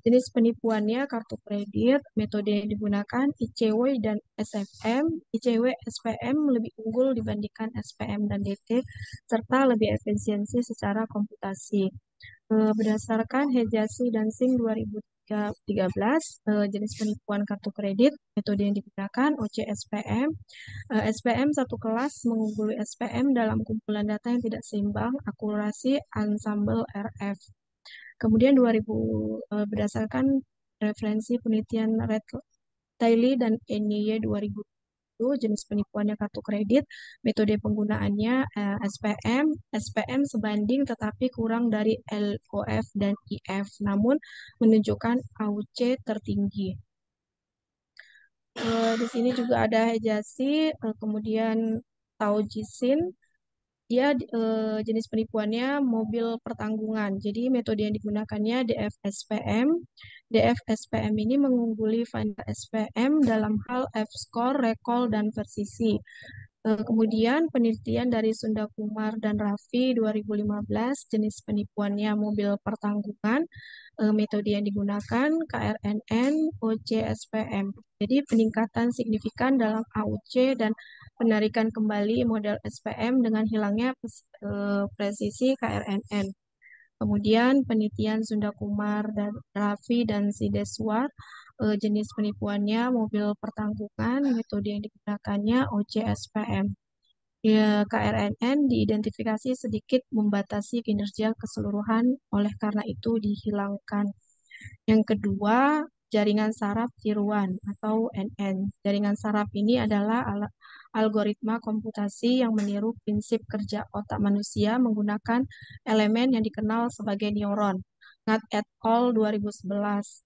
jenis penipuannya kartu kredit, metode yang digunakan ICW dan SFM. ICW SPM lebih unggul dibandingkan SPM dan DT, serta lebih efisiensi secara komputasi. Berdasarkan Hejazi dan Singh 2013, jenis penipuan kartu kredit, metode yang digunakan OCSPM. SPM satu kelas mengungguli SPM dalam kumpulan data yang tidak seimbang, akurasi ensemble RF. Kemudian berdasarkan referensi penelitian Red Taylor dan NY 2000, jenis penipuannya kartu kredit, metode penggunaannya SPM sebanding tetapi kurang dari LOF dan IF, namun menunjukkan AUC tertinggi. Di sini juga ada Hejazi, kemudian Taujisin. Dia jenis penipuannya mobil pertanggungan. Jadi metode yang digunakannya DFSPM. DFSPM ini mengungguli Finder SPM dalam hal F-score, recall, dan persisi. Kemudian penelitian dari Sunda Kumar dan Raffi 2015, jenis penipuannya mobil pertanggungan, metode yang digunakan KRNN, OC, SPM. Jadi peningkatan signifikan dalam AUC dan penarikan kembali model SPM dengan hilangnya presisi KRNN. Kemudian penelitian Sunda Kumar dan Raffi dan Sideswar, jenis penipuannya mobil pertanggungan, metode yang digunakannya OCSPM. Ya, KRNN diidentifikasi sedikit membatasi kinerja keseluruhan, oleh karena itu dihilangkan. Yang kedua, jaringan saraf tiruan atau NN. Jaringan saraf ini adalah algoritma komputasi yang meniru prinsip kerja otak manusia menggunakan elemen yang dikenal sebagai neuron. Ngat et al. 2011.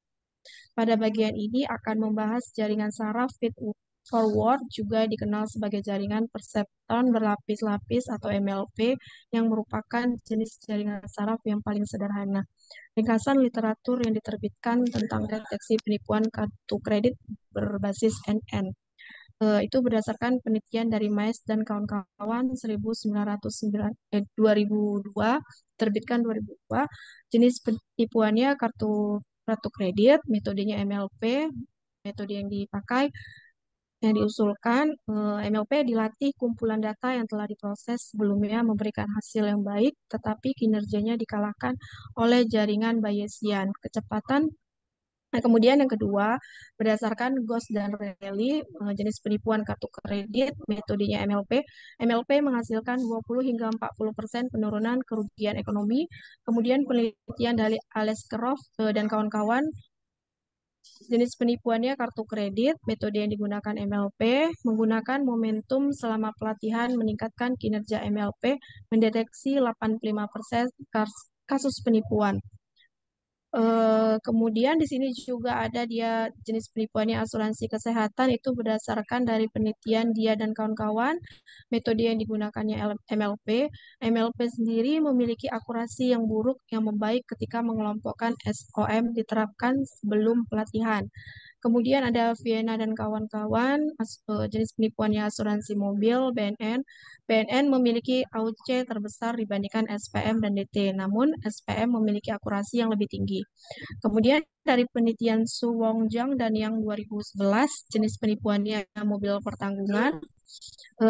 Pada bagian ini akan membahas jaringan saraf feed forward, juga dikenal sebagai jaringan perseptron berlapis-lapis atau MLP, yang merupakan jenis jaringan saraf yang paling sederhana. Ringkasan literatur yang diterbitkan tentang deteksi penipuan kartu kredit berbasis NN. Itu berdasarkan penelitian dari Maes dan kawan-kawan 2002, terbitkan 2002. Jenis penipuannya kartu kredit, metodenya MLP, metode yang dipakai, yang diusulkan. MLP dilatih kumpulan data yang telah diproses sebelumnya memberikan hasil yang baik, tetapi kinerjanya dikalahkan oleh jaringan Bayesian. Kecepatan. Nah, kemudian yang kedua, berdasarkan Ghost dan Rayleigh, jenis penipuan kartu kredit, metodenya MLP. MLP menghasilkan 20 hingga 40% penurunan kerugian ekonomi. Kemudian penelitian dari Aleskerov dan kawan-kawan, jenis penipuannya kartu kredit, metode yang digunakan MLP, menggunakan momentum selama pelatihan meningkatkan kinerja MLP, mendeteksi 85% kasus penipuan. Kemudian di sini juga ada dia jenis penipuannya asuransi kesehatan, itu berdasarkan dari penelitian dia dan kawan-kawan, metode yang digunakannya MLP. MLP sendiri memiliki akurasi yang buruk yang membaik ketika mengelompokkan SOM diterapkan sebelum pelatihan. Kemudian ada Vienna dan kawan-kawan, jenis penipuannya asuransi mobil, BNN. BNN memiliki AUC terbesar dibandingkan SPM dan DT, namun SPM memiliki akurasi yang lebih tinggi. Kemudian dari penelitian Su Wongjang dan yang 2011, jenis penipuannya mobil pertanggungan,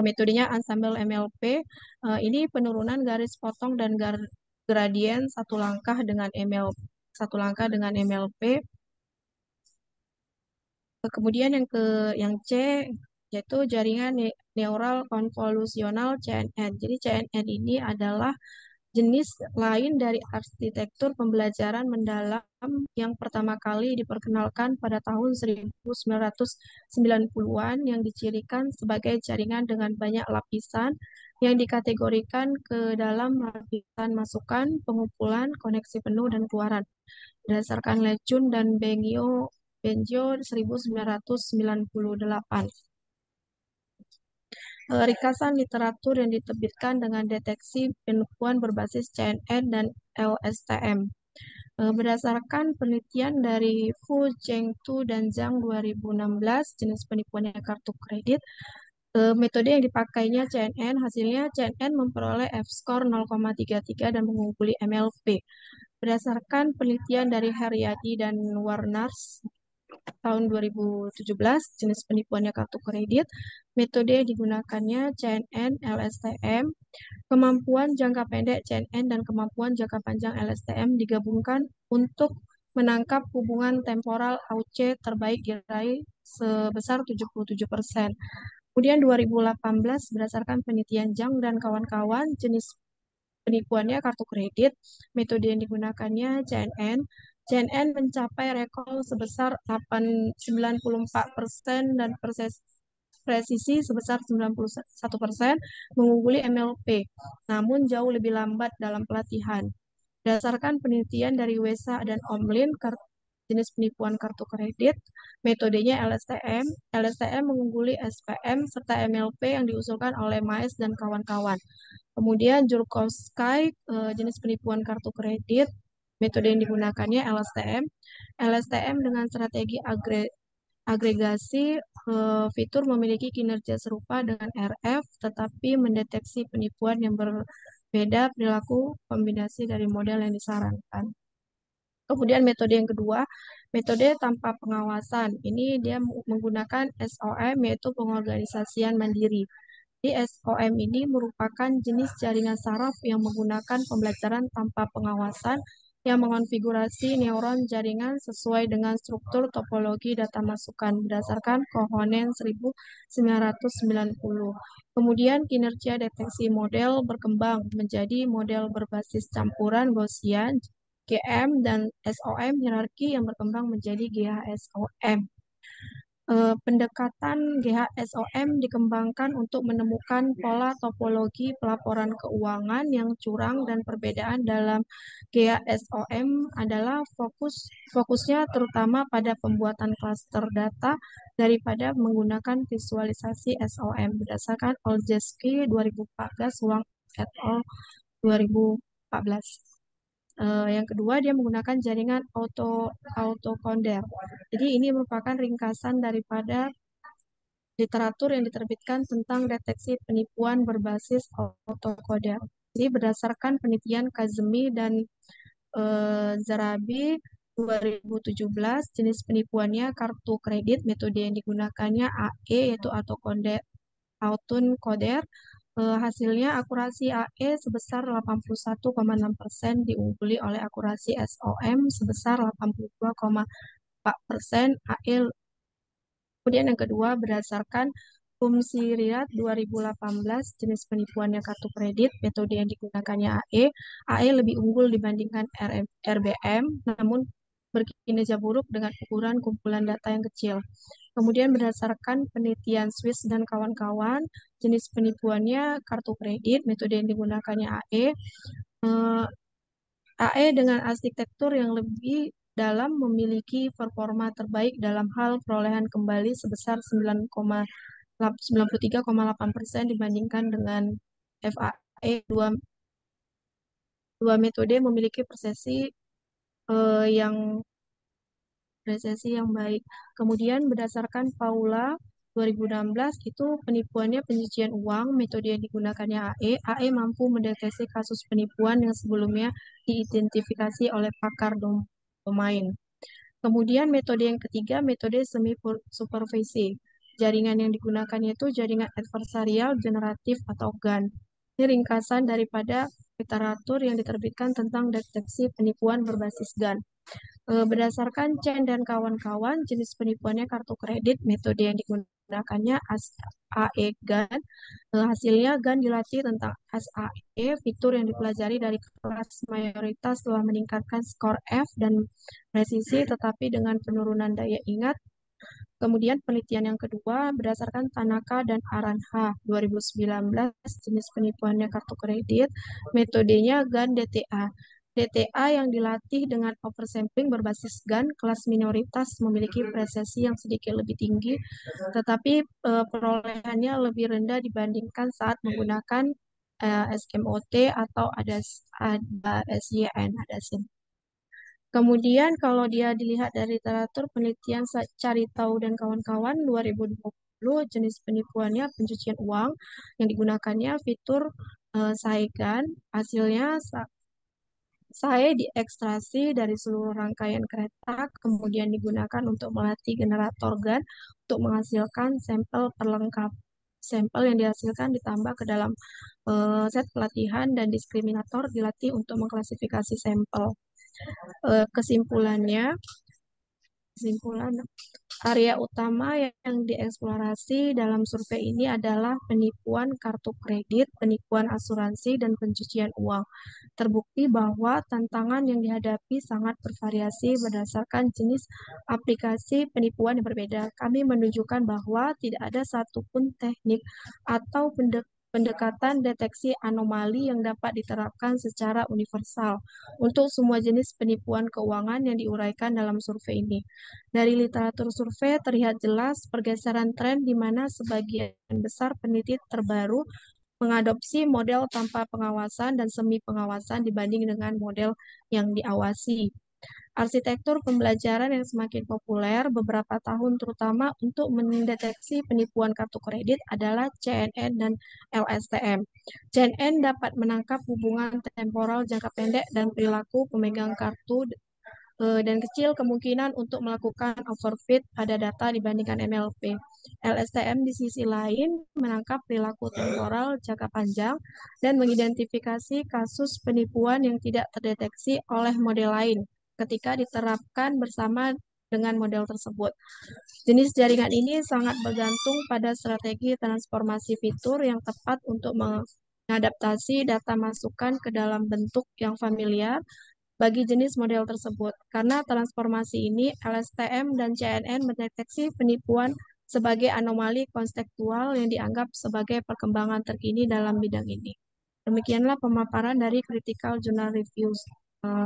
metodenya ensemble MLP. Ini penurunan garis potong dan gradien satu langkah dengan MLP. Kemudian yang C yaitu jaringan neural konvolusional CNN. Jadi CNN ini adalah jenis lain dari arsitektur pembelajaran mendalam yang pertama kali diperkenalkan pada tahun 1990-an, yang dicirikan sebagai jaringan dengan banyak lapisan yang dikategorikan ke dalam lapisan masukan, pengumpulan, koneksi penuh, dan keluaran. Berdasarkan Lecun dan Benjo 1998. Ringkasan literatur yang diterbitkan dengan deteksi penipuan berbasis CNN dan LSTM. Berdasarkan penelitian dari Fu, Cheng-Tu, dan Zhang 2016, jenis penipuannya kartu kredit, metode yang dipakainya CNN, hasilnya CNN memperoleh F-score 0,33 dan mengungguli MLP. Berdasarkan penelitian dari Haryadi dan Warnars tahun 2017, jenis penipuannya kartu kredit, metode yang digunakannya CNN, LSTM, kemampuan jangka pendek CNN dan kemampuan jangka panjang LSTM digabungkan untuk menangkap hubungan temporal AUC terbaik diraih sebesar 77%. Kemudian 2018, berdasarkan penelitian Zhang dan kawan-kawan, jenis penipuannya kartu kredit, metode yang digunakannya CNN. CNN mencapai rekor sebesar 94% dan presisi sebesar 91%, mengungguli MLP, namun jauh lebih lambat dalam pelatihan. Berdasarkan penelitian dari Wesa dan Omlin, jenis penipuan kartu kredit, metodenya LSTM. LSTM mengungguli SPM serta MLP yang diusulkan oleh Maes dan kawan-kawan. Kemudian Jurkowski, jenis penipuan kartu kredit, metode yang digunakannya LSTM. LSTM dengan strategi agregasi fitur memiliki kinerja serupa dengan RF, tetapi mendeteksi penipuan yang berbeda perilaku kombinasi dari model yang disarankan. Kemudian metode yang kedua, metode tanpa pengawasan. Ini dia menggunakan SOM, yaitu pengorganisasian mandiri. Di SOM ini merupakan jenis jaringan saraf yang menggunakan pembelajaran tanpa pengawasan yang mengonfigurasi neuron jaringan sesuai dengan struktur topologi data masukan berdasarkan Cohonen 1990. Kemudian kinerja deteksi model berkembang menjadi model berbasis campuran Gaussian, GM, dan SOM hierarki yang berkembang menjadi GHSOM. Pendekatan GHSOM dikembangkan untuk menemukan pola topologi pelaporan keuangan yang curang dan perbedaan dalam GHSOM adalah fokusnya terutama pada pembuatan klaster data daripada menggunakan visualisasi SOM berdasarkan Olszewski 2014, Wang et al. 2014. Yang kedua, dia menggunakan jaringan autoconder. Jadi ini merupakan ringkasan daripada literatur yang diterbitkan tentang deteksi penipuan berbasis autocoder. Jadi berdasarkan penelitian Kazemi dan Zarabi 2017, jenis penipuannya kartu kredit, metode yang digunakannya AE yaitu autoencoder. Hasilnya akurasi AE sebesar 81,6% diungguli oleh akurasi SOM sebesar 82,4%. AE. Kemudian yang kedua, berdasarkan fungsi Riyad 2018, jenis penipuannya kartu kredit, metode yang digunakannya AE. AE lebih unggul dibandingkan RBM, namun berkinerja buruk dengan ukuran kumpulan data yang kecil. Kemudian berdasarkan penelitian Swiss dan kawan-kawan, jenis penipuannya kartu kredit, metode yang digunakannya AE. AE dengan arsitektur yang lebih dalam memiliki performa terbaik dalam hal perolehan kembali sebesar 93,8% dibandingkan dengan FAE. Dua metode memiliki presesi yang baik. Kemudian berdasarkan Paula 2016 itu penipuannya pencucian uang, metode yang digunakannya AE. AE mampu mendeteksi kasus penipuan yang sebelumnya diidentifikasi oleh pakar domain. Kemudian metode yang ketiga, metode semi supervisi. Jaringan yang digunakannya itu jaringan adversarial generatif atau GAN. Ini ringkasan daripada literatur yang diterbitkan tentang deteksi penipuan berbasis GAN. Berdasarkan Chen dan kawan-kawan, jenis penipuannya kartu kredit, metode yang digunakannya AE GAN. Hasilnya GAN dilatih tentang SAE, fitur yang dipelajari dari kelas mayoritas telah meningkatkan skor F dan presisi, tetapi dengan penurunan daya ingat. Kemudian penelitian yang kedua, berdasarkan Tanaka dan Aranha 2019, jenis penipuannya kartu kredit, metodenya GAN DTA. DTA yang dilatih dengan oversampling berbasis GAN, kelas minoritas memiliki presisi yang sedikit lebih tinggi, tetapi perolehannya lebih rendah dibandingkan saat menggunakan SMOT atau ada SYN. Kemudian kalau dia dilihat dari literatur penelitian Caritau dan kawan-kawan 2020, jenis penipuannya pencucian uang yang digunakannya fitur SAE-GAN. Hasilnya SAE diekstrasi dari seluruh rangkaian kereta, kemudian digunakan untuk melatih generator GAN untuk menghasilkan sampel perlengkap. Sampel yang dihasilkan ditambah ke dalam set pelatihan dan diskriminator dilatih untuk mengklasifikasi sampel. Kesimpulan area utama yang dieksplorasi dalam survei ini adalah penipuan kartu kredit, penipuan asuransi, dan pencucian uang. Terbukti bahwa tantangan yang dihadapi sangat bervariasi berdasarkan jenis aplikasi penipuan yang berbeda. Kami menunjukkan bahwa tidak ada satupun teknik atau pendekatan deteksi anomali yang dapat diterapkan secara universal untuk semua jenis penipuan keuangan yang diuraikan dalam survei ini. Dari literatur survei terlihat jelas pergeseran tren di mana sebagian besar peneliti terbaru mengadopsi model tanpa pengawasan dan semi pengawasan dibanding dengan model yang diawasi. Arsitektur pembelajaran yang semakin populer beberapa tahun terutama untuk mendeteksi penipuan kartu kredit adalah CNN dan LSTM. CNN dapat menangkap hubungan temporal jangka pendek dan perilaku pemegang kartu dan kecil kemungkinan untuk melakukan overfit pada data dibandingkan MLP. LSTM di sisi lain menangkap perilaku temporal jangka panjang dan mengidentifikasi kasus penipuan yang tidak terdeteksi oleh model lain ketika diterapkan bersama dengan model tersebut. Jenis jaringan ini sangat bergantung pada strategi transformasi fitur yang tepat untuk mengadaptasi data masukan ke dalam bentuk yang familiar bagi jenis model tersebut. Karena transformasi ini, LSTM dan CNN mendeteksi penipuan sebagai anomali konstekstual yang dianggap sebagai perkembangan terkini dalam bidang ini. Demikianlah pemaparan dari Critical Journal Reviews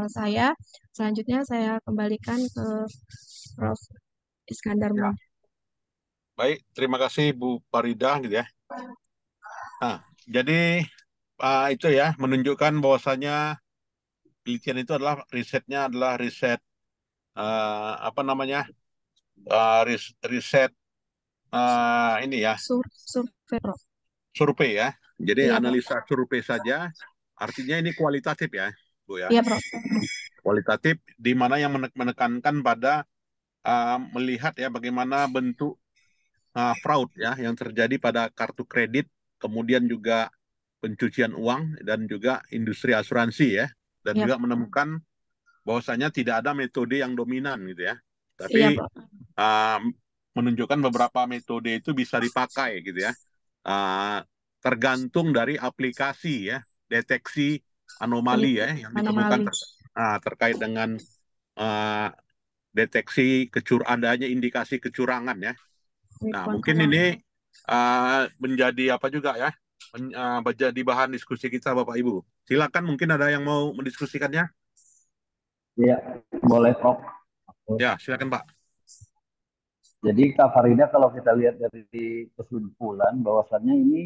saya. Selanjutnya saya kembalikan ke Prof. Iskandar Ya, Muda. baik. Terima kasih Bu Farida gitu ya. Nah, jadi itu ya menunjukkan bahwasanya penelitian itu risetnya adalah riset apa namanya riset ini ya Survei, Prof. survei ya. Jadi Iya, Prof. analisa survei saja. Artinya ini kualitatif ya, Bu ya. Iya, Prof. Kualitatif di mana yang menekankan pada melihat ya bagaimana bentuk fraud ya yang terjadi pada kartu kredit, kemudian juga pencucian uang dan juga industri asuransi ya, dan Iya, juga menemukan bahwasanya tidak ada metode yang dominan gitu ya, iya, tapi Prof. menunjukkan beberapa metode itu bisa dipakai gitu ya, tergantung dari aplikasi ya, deteksi anomali ya yang ditemukan Anomali. terkait dengan deteksi adanya indikasi kecurangan ya. Nah, Penipuan mungkin keuangan. ini menjadi apa juga ya, menjadi bahan diskusi kita Bapak Ibu. Silakan, mungkin ada yang mau mendiskusikannya. Ya, boleh Prof. Ya, silakan Pak. Jadi Kak Farida, kalau kita lihat dari kesimpulan bahwasannya ini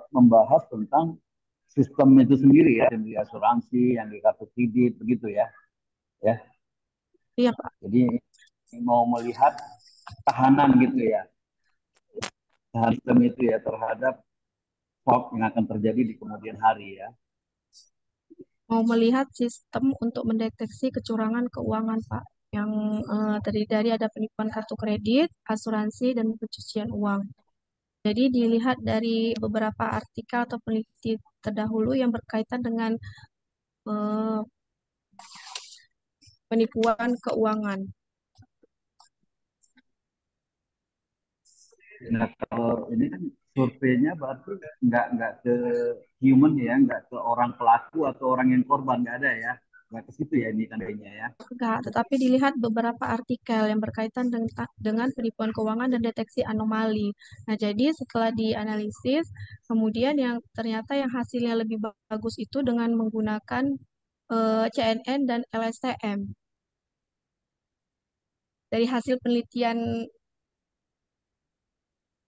membahas tentang sistem itu sendiri ya, yang di asuransi, yang di kartu kredit, begitu ya. Ya, Iya, Pak. jadi mau melihat tahanan gitu ya, sistem itu ya terhadap fraud yang akan terjadi di kemudian hari ya. Mau melihat sistem untuk mendeteksi kecurangan keuangan, Pak, yang terdiri dari ada penipuan kartu kredit, asuransi, dan pencucian uang. Jadi dilihat dari beberapa artikel atau peneliti terdahulu yang berkaitan dengan penipuan keuangan. Nah, kalau ini kan surveinya berarti nggak ke human ya, nggak ke orang pelaku atau orang yang korban, nggak ada ya, nggak ke situ ya ini tandanya ya. Enggak, tetapi dilihat beberapa artikel yang berkaitan dengan penipuan keuangan dan deteksi anomali. Nah, jadi setelah dianalisis, kemudian yang ternyata yang hasilnya lebih bagus itu dengan menggunakan CNN dan LSTM. Dari hasil penelitian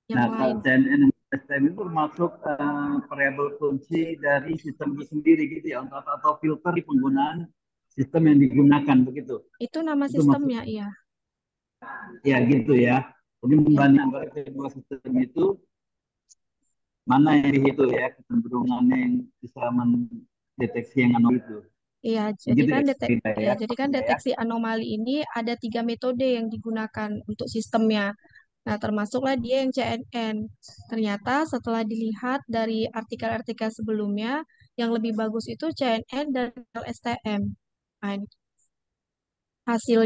yang Nah, lain. CNN dan STM itu termasuk variabel kunci dari sistem itu sendiri gitu ya, atau filter di penggunaan sistem yang digunakan begitu. Itu nama Itu sistemnya, iya. Ya gitu ya. Jadi membanding antara kedua sistem itu mana yang itu ya kecenderungan yang bisa mendeteksi yang anomali itu. Iya, Gitu ya, Frida, ya. jadi kan deteksi anomali ini ada 3 metode yang digunakan untuk sistemnya. Nah, termasuklah dia yang CNN. Ternyata setelah dilihat dari artikel-artikel sebelumnya, yang lebih bagus itu CNN dan LSTM. Nah, ini hasil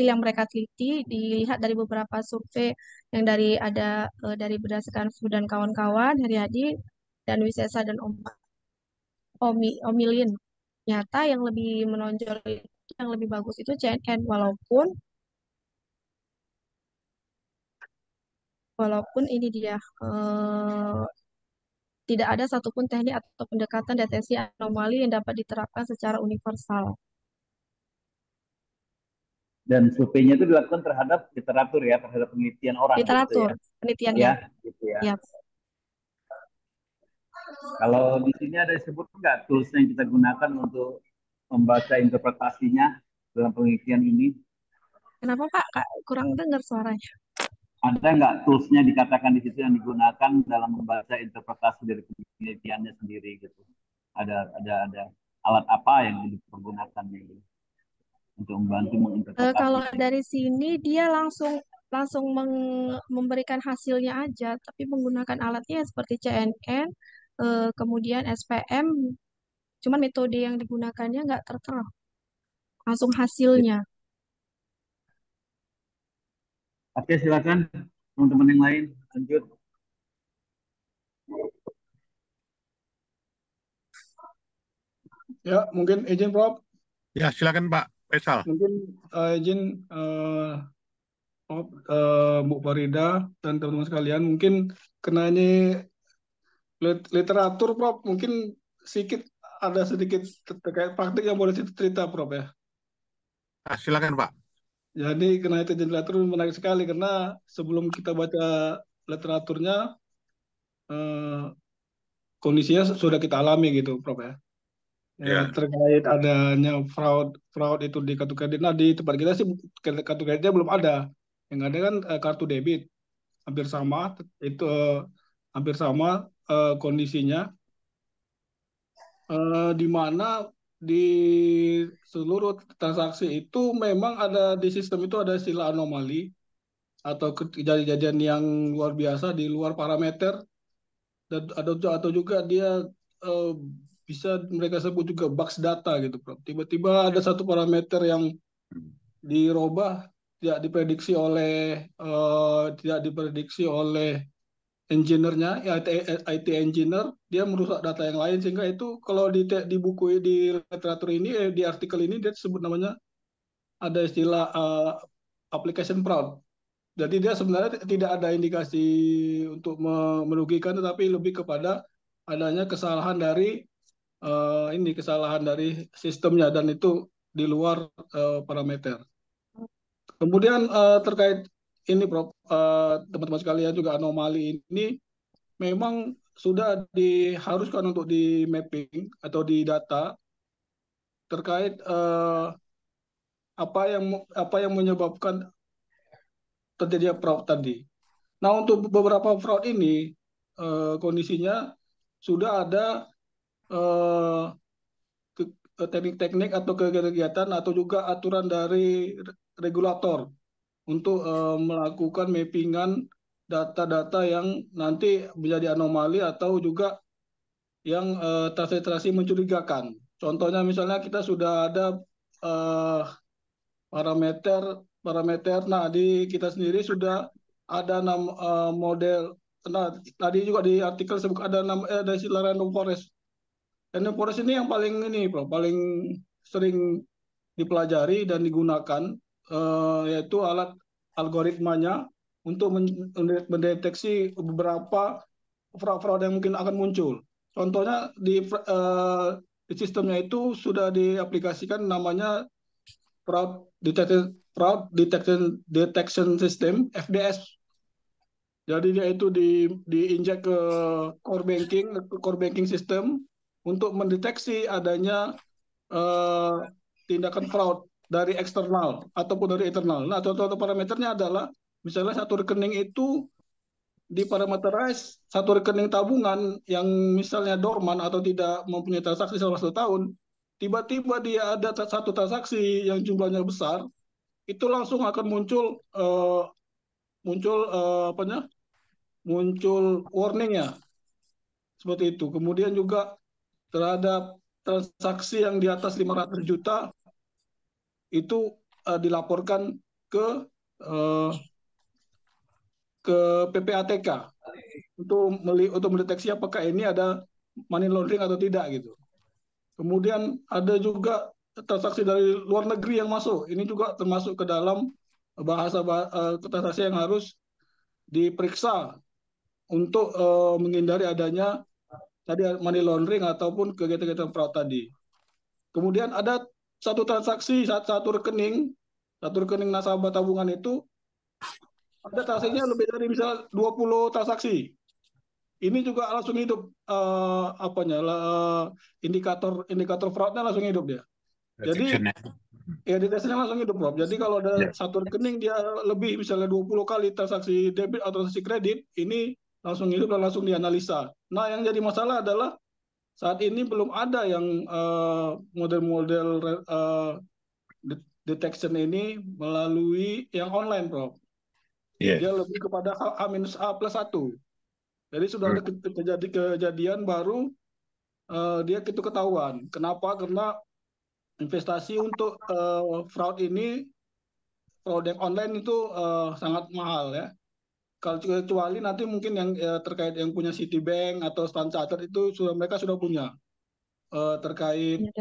yang mereka teliti dilihat dari beberapa survei yang dari berdasarkan Fu dan kawan-kawan, Heriadi dan Wisesa dan Omilin. Nyata yang lebih menonjol itu, yang lebih bagus itu CNN, walaupun ini dia tidak ada satupun teknik atau pendekatan deteksi anomali yang dapat diterapkan secara universal. Dan surveinya itu dilakukan terhadap literatur ya, terhadap penelitian orang Literatur, gitu ya. penelitiannya. Ya, gitu ya. Ya. Kalau di sini ada disebut nggak tools yang kita gunakan untuk membaca interpretasinya dalam penelitian ini? Kenapa Pak? Kak, kurang dengar suaranya. Ada nggak toolsnya dikatakan di situ yang digunakan dalam membaca interpretasi dari penelitiannya sendiri gitu? Ada alat apa yang dipergunakan gitu, untuk membantu menginterpretasi? Kalau dari sini dia langsung langsung memberikan hasilnya aja, tapi menggunakan alatnya seperti CNN, kemudian SPM, cuman metode yang digunakannya nggak tertera, langsung hasilnya. Oke, silakan teman-teman yang lain lanjut. Ya, mungkin izin Prof. Ya, silakan Pak Faisal. Mungkin izin Prof, Bu Farida dan teman-teman sekalian, mungkin kena ini literatur Prof, mungkin ada sedikit terkait praktik yang boleh cerita Prof ya. Silakan Pak. Jadi kena itu literatur menarik sekali karena sebelum kita baca literaturnya, kondisinya sudah kita alami gitu Prof ya. Ya. Terkait adanya fraud itu di kartu kredit. Nah, di tempat kita sih kartu kreditnya belum ada. Yang ada kan kartu debit. Hampir sama itu hampir sama kondisinya, di mana di seluruh transaksi itu memang ada di sistem itu ada istilah anomali atau kejadian-kejadian yang luar biasa di luar parameter, dan atau juga dia eh, bisa mereka sebut juga bugs data gitu, Prof. Tiba-tiba ada satu parameter yang dirubah, tidak diprediksi oleh engineer-nya, ya, IT engineer, dia merusak data yang lain, sehingga itu kalau di buku, di literatur ini, di artikel ini dia sebut namanya ada istilah application fraud. Jadi dia sebenarnya tidak ada indikasi untuk merugikan, tetapi lebih kepada adanya kesalahan dari sistemnya, dan itu di luar parameter. Kemudian terkait ini Prof, teman-teman sekalian juga anomali ini memang sudah diharuskan untuk di mapping atau di data terkait apa yang menyebabkan terjadinya fraud tadi. Nah, untuk beberapa fraud ini kondisinya sudah ada eh, teknik-teknik atau kegiatan atau juga aturan dari regulator untuk melakukan mappingan data-data yang nanti menjadi anomali atau juga yang transaksi mencurigakan. Contohnya misalnya kita sudah ada eh, parameter parameter. Nah, di kita sendiri sudah ada model. Nah, tadi juga di artikel sebut ada istilah random forest. Random forest ini yang paling ini, Bro, paling sering dipelajari dan digunakan, yaitu alat algoritmanya untuk mendeteksi beberapa fraud-fraud yang mungkin akan muncul. Contohnya di sistemnya itu sudah diaplikasikan namanya fraud detection system (FDS). Jadi dia itu diinjek ke core banking system untuk mendeteksi adanya tindakan fraud dari eksternal ataupun dari internal. Nah, contoh-contoh parameternya adalah misalnya satu rekening itu diparameterize, satu rekening tabungan yang misalnya dorman atau tidak mempunyai transaksi selama 1 tahun, tiba-tiba dia ada satu transaksi yang jumlahnya besar, itu langsung akan muncul muncul warningnya seperti itu. Kemudian juga terhadap transaksi yang di atas 500 juta itu dilaporkan ke uh, ke PPATK untuk mendeteksi apakah ini ada money laundering atau tidak gitu. Kemudian ada juga transaksi dari luar negeri yang masuk. Ini juga termasuk ke dalam transaksi yang harus diperiksa untuk menghindari adanya tadi money laundering ataupun kegiatan-kegiatan fraud tadi. Kemudian ada satu rekening nasabah tabungan itu ada transaksinya lebih dari misal 20 transaksi. Ini juga langsung hidup indikator fraudnya langsung hidup dia. Jadi Ya deteksinya langsung hidup, Prof. Jadi kalau ada Ya. satu rekening dia lebih misalnya 20 kali transaksi debit atau transaksi kredit, ini langsung hidup dan langsung dianalisa. Nah, yang jadi masalah adalah saat ini belum ada yang model-model detection ini melalui yang online, Prof. Iya. Dia lebih kepada H-A+1. Jadi sudah ada Hmm. kejadian baru, dia itu ketahuan. Kenapa? Karena investasi untuk fraud yang online itu sangat mahal ya. Kalau kecuali nanti mungkin yang terkait yang punya Citibank atau Standard Chartered itu mereka sudah punya terkait Ya,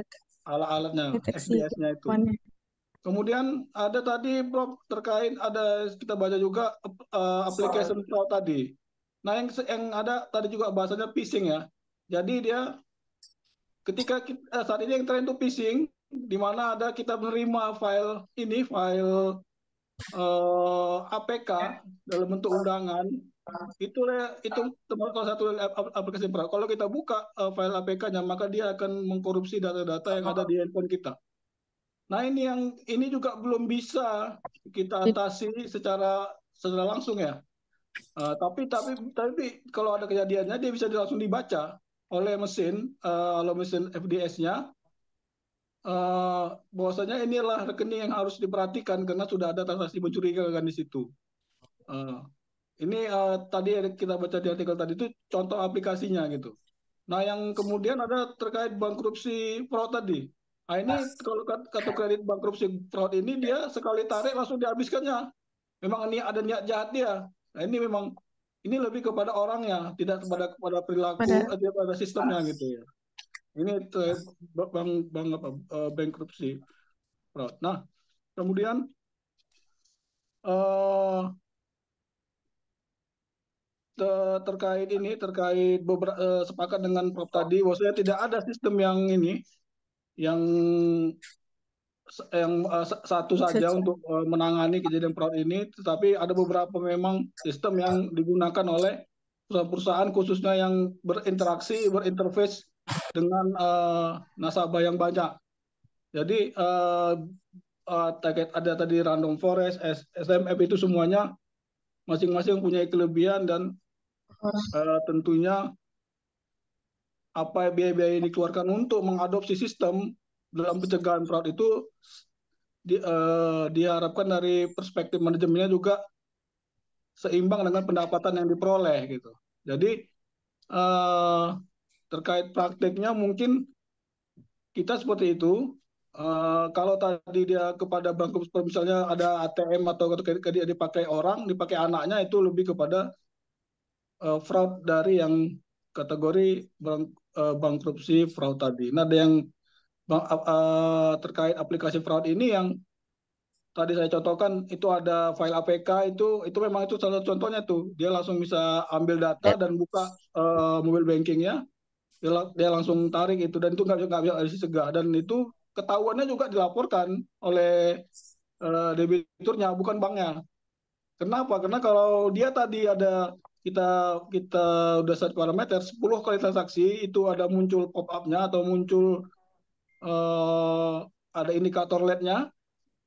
alat-alatnya, deteksi FDS-nya itu. keuangan. Kemudian ada tadi Prof terkait ada kita baca juga application fraud tadi. Nah yang ada tadi juga bahasanya phishing ya. Jadi dia ketika saat ini yang tren itu phishing, di mana ada kita menerima file APK dalam bentuk undangan, itu termasuk salah satu aplikasi fraud. Kalau kita buka file APK-nya, maka dia akan mengkorupsi data-data yang ada di handphone kita. Nah ini juga belum bisa kita atasi secara langsung ya. Tapi kalau ada kejadiannya dia bisa langsung dibaca oleh mesin FDS-nya, bahwasanya inilah rekening yang harus diperhatikan karena sudah ada transaksi mencurigakan di situ. Ini tadi kita baca di artikel tadi itu contoh aplikasinya gitu. Nah yang kemudian ada terkait bankrupsi fraud tadi. Nah ini kalau kartu kredit bankrupsi fraud ini dia sekali tarik langsung dihabiskannya. Memang ini ada niat jahat dia. Nah ini memang ini lebih kepada orangnya, tidak kepada perilaku, tidak pada sistemnya gitu ya. Ini bankrupsi fraud. Nah kemudian terkait sepakat dengan Prof tadi bahwasanya tidak ada sistem yang satu saja untuk menangani kejadian fraud ini, tetapi ada beberapa memang sistem yang digunakan oleh perusahaan-perusahaan khususnya yang berinterface dengan nasabah yang banyak. Jadi ada tadi Random Forest, SMF itu semuanya masing-masing punya kelebihan dan tentunya apa biaya-biaya yang dikeluarkan untuk mengadopsi sistem dalam pencegahan fraud itu diharapkan dari perspektif manajemennya juga seimbang dengan pendapatan yang diperoleh gitu. Jadi terkait prakteknya mungkin kita seperti itu. Kalau tadi dia kepada bank misalnya ada ATM atau dia dipakai orang, dipakai anaknya, itu lebih kepada fraud dari yang kategori bankrupsi fraud tadi. Nah, ada yang terkait aplikasi fraud ini yang tadi saya contohkan itu ada file APK itu memang itu salah satu contohnya tuh. Dia langsung bisa ambil data dan buka mobile bankingnya, dia langsung tarik itu dan itu nggak bisa disegah dan itu ketahuannya juga dilaporkan oleh debiturnya bukan banknya. Kenapa? Karena kalau dia tadi ada kita udah set parameter 10 kali transaksi itu ada muncul pop up-nya atau muncul ada indikator LED-nya.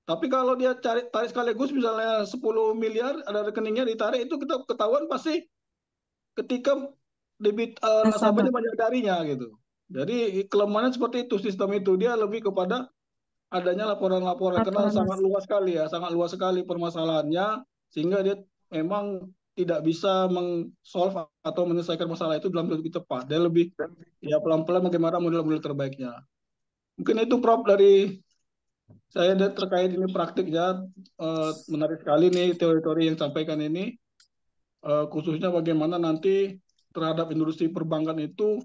Tapi kalau dia tarik sekaligus misalnya 10 miliar ada rekeningnya ditarik itu kita ketahuan pasti ketika debit nasabahnya banyak darinya gitu. Jadi kelemahannya seperti itu sistem itu dia lebih kepada adanya laporan-laporan karena sangat luas sekali ya, sangat luas sekali permasalahannya sehingga dia memang tidak bisa meng-solve atau menyelesaikan masalah itu dalam waktu cepat. Dia lebih ya pelan-pelan bagaimana model-model terbaiknya. Mungkin itu Prof dari saya terkait ini praktiknya menarik sekali nih teori-teori yang sampaikan ini khususnya bagaimana nanti terhadap industri perbankan itu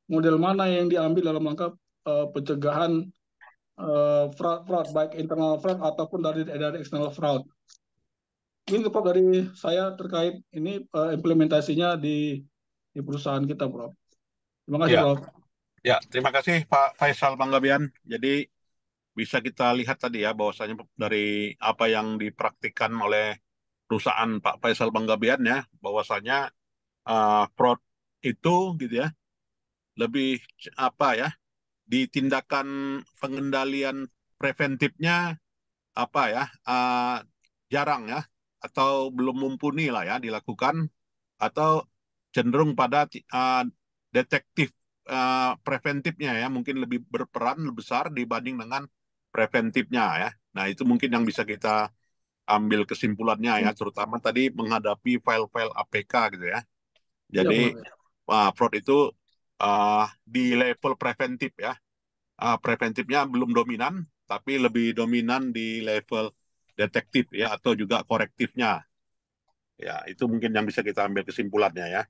model mana yang diambil dalam rangka pencegahan fraud baik internal fraud ataupun dari external fraud. Mungkin Prof dari saya terkait ini implementasinya di perusahaan kita, Prof. Terima kasih, Ya, Prof. ya, terima kasih Pak Faisal Panggabean. Jadi bisa kita lihat tadi ya bahwasanya dari apa yang dipraktikkan oleh perusahaan Pak Faisal Panggabean ya, bahwasanya fraud itu gitu ya lebih apa ya di tindakan pengendalian preventifnya apa ya, jarang ya, atau belum mumpuni lah ya dilakukan, atau cenderung pada detektif preventifnya ya, mungkin lebih berperan lebih besar dibanding dengan preventifnya ya. Nah, itu mungkin yang bisa kita ambil kesimpulannya ya, terutama tadi menghadapi file-file APK gitu ya. Iya, Jadi Prof. fraud itu di level preventif ya. Preventifnya belum dominan, tapi lebih dominan di level detektif ya, atau juga korektifnya. Ya, itu mungkin yang bisa kita ambil kesimpulannya ya.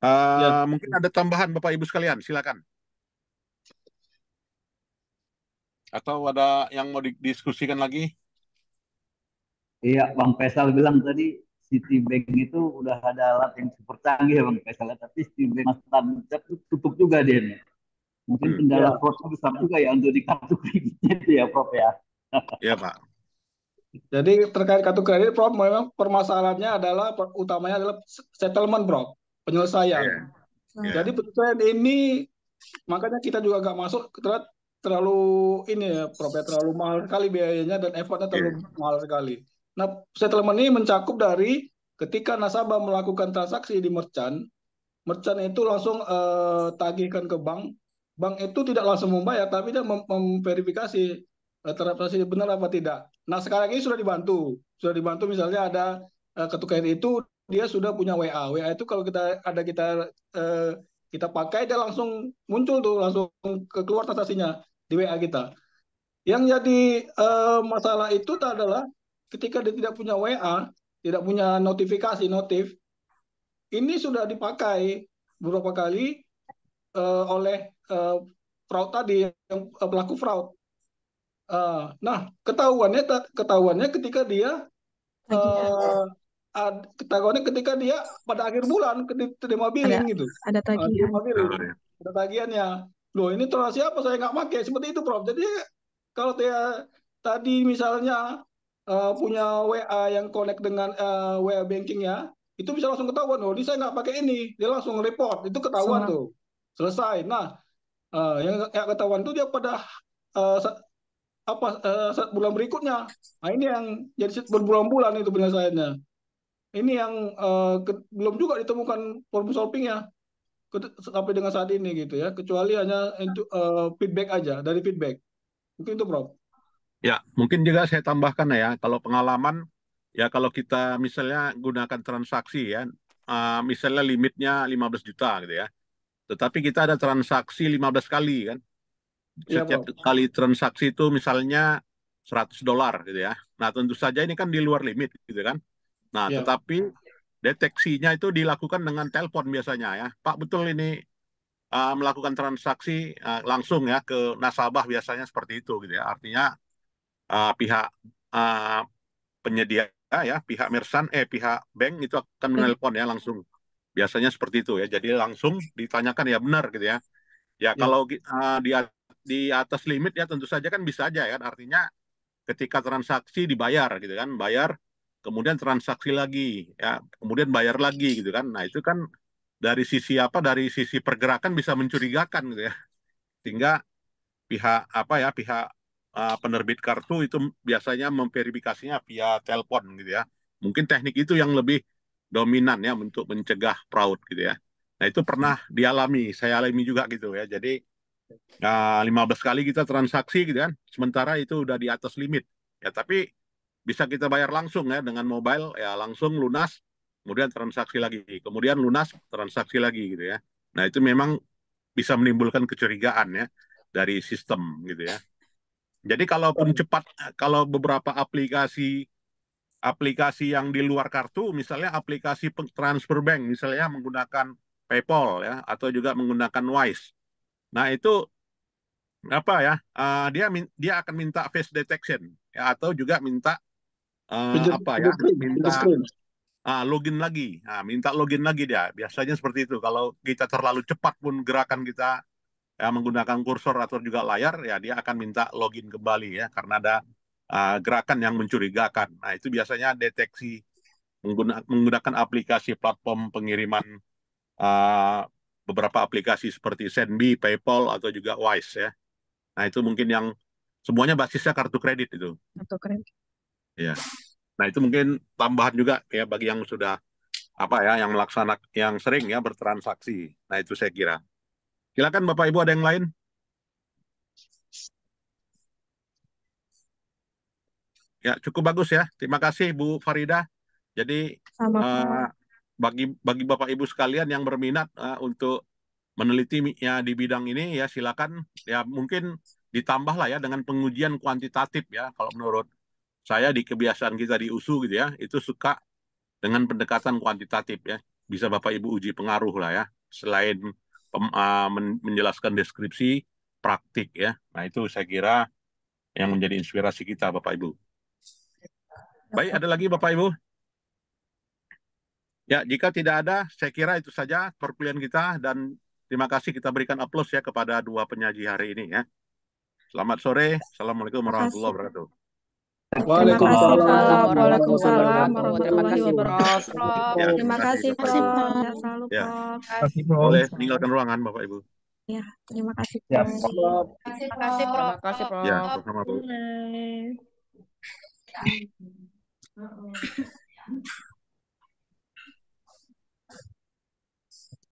Ya, Mungkin ada tambahan Bapak Ibu sekalian, silakan. Atau ada yang mau didiskusikan lagi? Iya, Bang Faisal bilang tadi Citibank itu udah ada alat yang super canggih ya Bang Faisal, tapi Citibank Standard itu tutup juga dia nih. Mungkin ya, kendala fraudnya besar juga ya untuk di kartu kreditnya itu ya Prof ya. Iya, Pak. jadi terkait kartu kredit, Prof, memang permasalahannya adalah utamanya adalah settlement, Prof, penyelesaian. Iya, iya. Jadi penyelesaian ini makanya kita juga nggak masuk terlalu ini ya, Prof, ya, terlalu mahal sekali biayanya dan effortnya terlalu Iya. mahal sekali. Nah, settlement ini mencakup dari ketika nasabah melakukan transaksi di merchant itu langsung tagihkan ke bank. Bank itu tidak langsung membayar, tapi dia memverifikasi transaksi benar apa tidak. Nah, sekarang ini sudah dibantu misalnya ada kartu kredit itu dia sudah punya WA. WA itu kalau eh, kita pakai dia langsung muncul tuh, langsung keluar transaksinya di WA kita. Yang jadi masalah itu adalah ketika dia tidak punya WA, tidak punya notifikasi notif, ini sudah dipakai beberapa kali oleh fraud tadi, yang pelaku fraud. Nah, ketahuannya ketika dia uh, ketahuannya ketika dia pada akhir bulan terima billing gitu. Ada tagihan. Terima billing, Oh, iya. ada tagihannya. Loh, ini transaksi apa? Saya nggak pakai. Seperti itu, Prof. Jadi kalau dia tadi misalnya punya WA yang connect dengan WA bankingnya, itu bisa langsung ketahuan. Oh, ini saya nggak pakai ini. Dia langsung report. Itu ketahuan tuh. Selesai. Nah, yang nggak ketahuan itu dia pada uh, bulan berikutnya. Nah, ini yang jadi berbulan-bulan itu penyelesaiannya. Ini yang belum juga ditemukan problem solvingnya sampai dengan saat ini gitu ya. Kecuali hanya untuk feedback aja dari feedback. Mungkin itu, Prof. Ya, mungkin juga saya tambahkan ya, kalau pengalaman, ya kalau kita misalnya gunakan transaksi ya, misalnya limitnya 15 juta gitu ya, tetapi kita ada transaksi 15 kali kan, Iya, setiap Prof. kali transaksi itu misalnya $100 gitu ya. Nah, tentu saja ini kan di luar limit gitu kan. Nah, Ya. tetapi deteksinya itu dilakukan dengan telepon biasanya ya. Pak, betul ini melakukan transaksi langsung ya ke nasabah, biasanya seperti itu gitu ya. Artinya pihak uh, penyedia ya, pihak merchant, pihak bank itu akan menelpon ya langsung. Biasanya seperti itu ya. Jadi langsung ditanyakan ya benar gitu ya. Ya Ya. kalau di atas limit ya tentu saja kan bisa aja kan. Artinya ketika transaksi dibayar gitu kan, bayar kemudian transaksi lagi ya, kemudian bayar lagi gitu kan. Nah, itu kan dari sisi apa? Dari sisi pergerakan bisa mencurigakan gitu ya. Sehingga pihak apa ya, pihak penerbit kartu itu biasanya memverifikasinya via telepon gitu ya. Mungkin teknik itu yang lebih dominan ya untuk mencegah fraud gitu ya. Nah, itu pernah dialami, saya alami juga gitu ya. Jadi 15 kali kita transaksi gitu kan, sementara itu udah di atas limit. Ya, tapi bisa kita bayar langsung ya dengan mobile, ya langsung lunas, kemudian transaksi lagi, kemudian lunas, transaksi lagi gitu ya. Nah, itu memang bisa menimbulkan kecurigaan ya dari sistem gitu ya. Jadi kalaupun cepat, kalau beberapa aplikasi yang di luar kartu, misalnya aplikasi transfer bank, misalnya menggunakan PayPal ya, atau juga menggunakan Wise. Nah, itu apa ya? Dia akan minta face detection ya, atau juga minta apa ya? Minta Screen. login lagi. Nah, minta login lagi dia. Biasanya seperti itu. Kalau kita terlalu cepat pun gerakan kita ya, menggunakan kursor atau juga layar, ya dia akan minta login kembali ya, karena ada gerakan yang mencurigakan. Nah, itu biasanya deteksi menggunakan aplikasi platform pengiriman, uh, beberapa aplikasi seperti Sendme, PayPal, atau juga Wise ya. Nah, itu mungkin yang semuanya basisnya kartu kredit itu. Kartu kredit. Ya. Nah, itu mungkin tambahan juga ya bagi yang sudah yang melaksanakan, yang sering ya bertransaksi. Nah, itu saya kira. Silakan Bapak Ibu, ada yang lain? Ya, cukup bagus ya. Terima kasih Bu Farida. Jadi Sama-sama. bagi Bapak Ibu sekalian yang berminat untuk meneliti ya di bidang ini, ya silakan. Ya mungkin ditambah lah ya dengan pengujian kuantitatif ya. Kalau menurut saya di kebiasaan kita di USU gitu ya, itu suka dengan pendekatan kuantitatif ya. Bisa Bapak Ibu uji pengaruh lah ya. Selain menjelaskan deskripsi, praktik ya. Nah, itu saya kira yang menjadi inspirasi kita Bapak Ibu. Baik, ada lagi Bapak Ibu? Ya, jika tidak ada, saya kira itu saja perkuliahan kita, dan terima kasih, kita berikan aplaus ya kepada dua penyaji hari ini ya. Selamat sore. Assalamualaikum warahmatullahi wabarakatuh. Terima kasih, Prof. Waalaikumsalam Waalaikumsalam warahmatullahi warahmatullahi wabarakatuh. wabarakatuh. Ya, Terima kasih, Bapak Ibu. Prof. Sehat selalu, Ya. Prof. Boleh meninggalkan ruangan Bapak Ibu. Ya, terima kasih, Siap. Prof. Terima kasih, Prof. Terima kasih, Prof. Ya, sama-sama Bu. Boleh.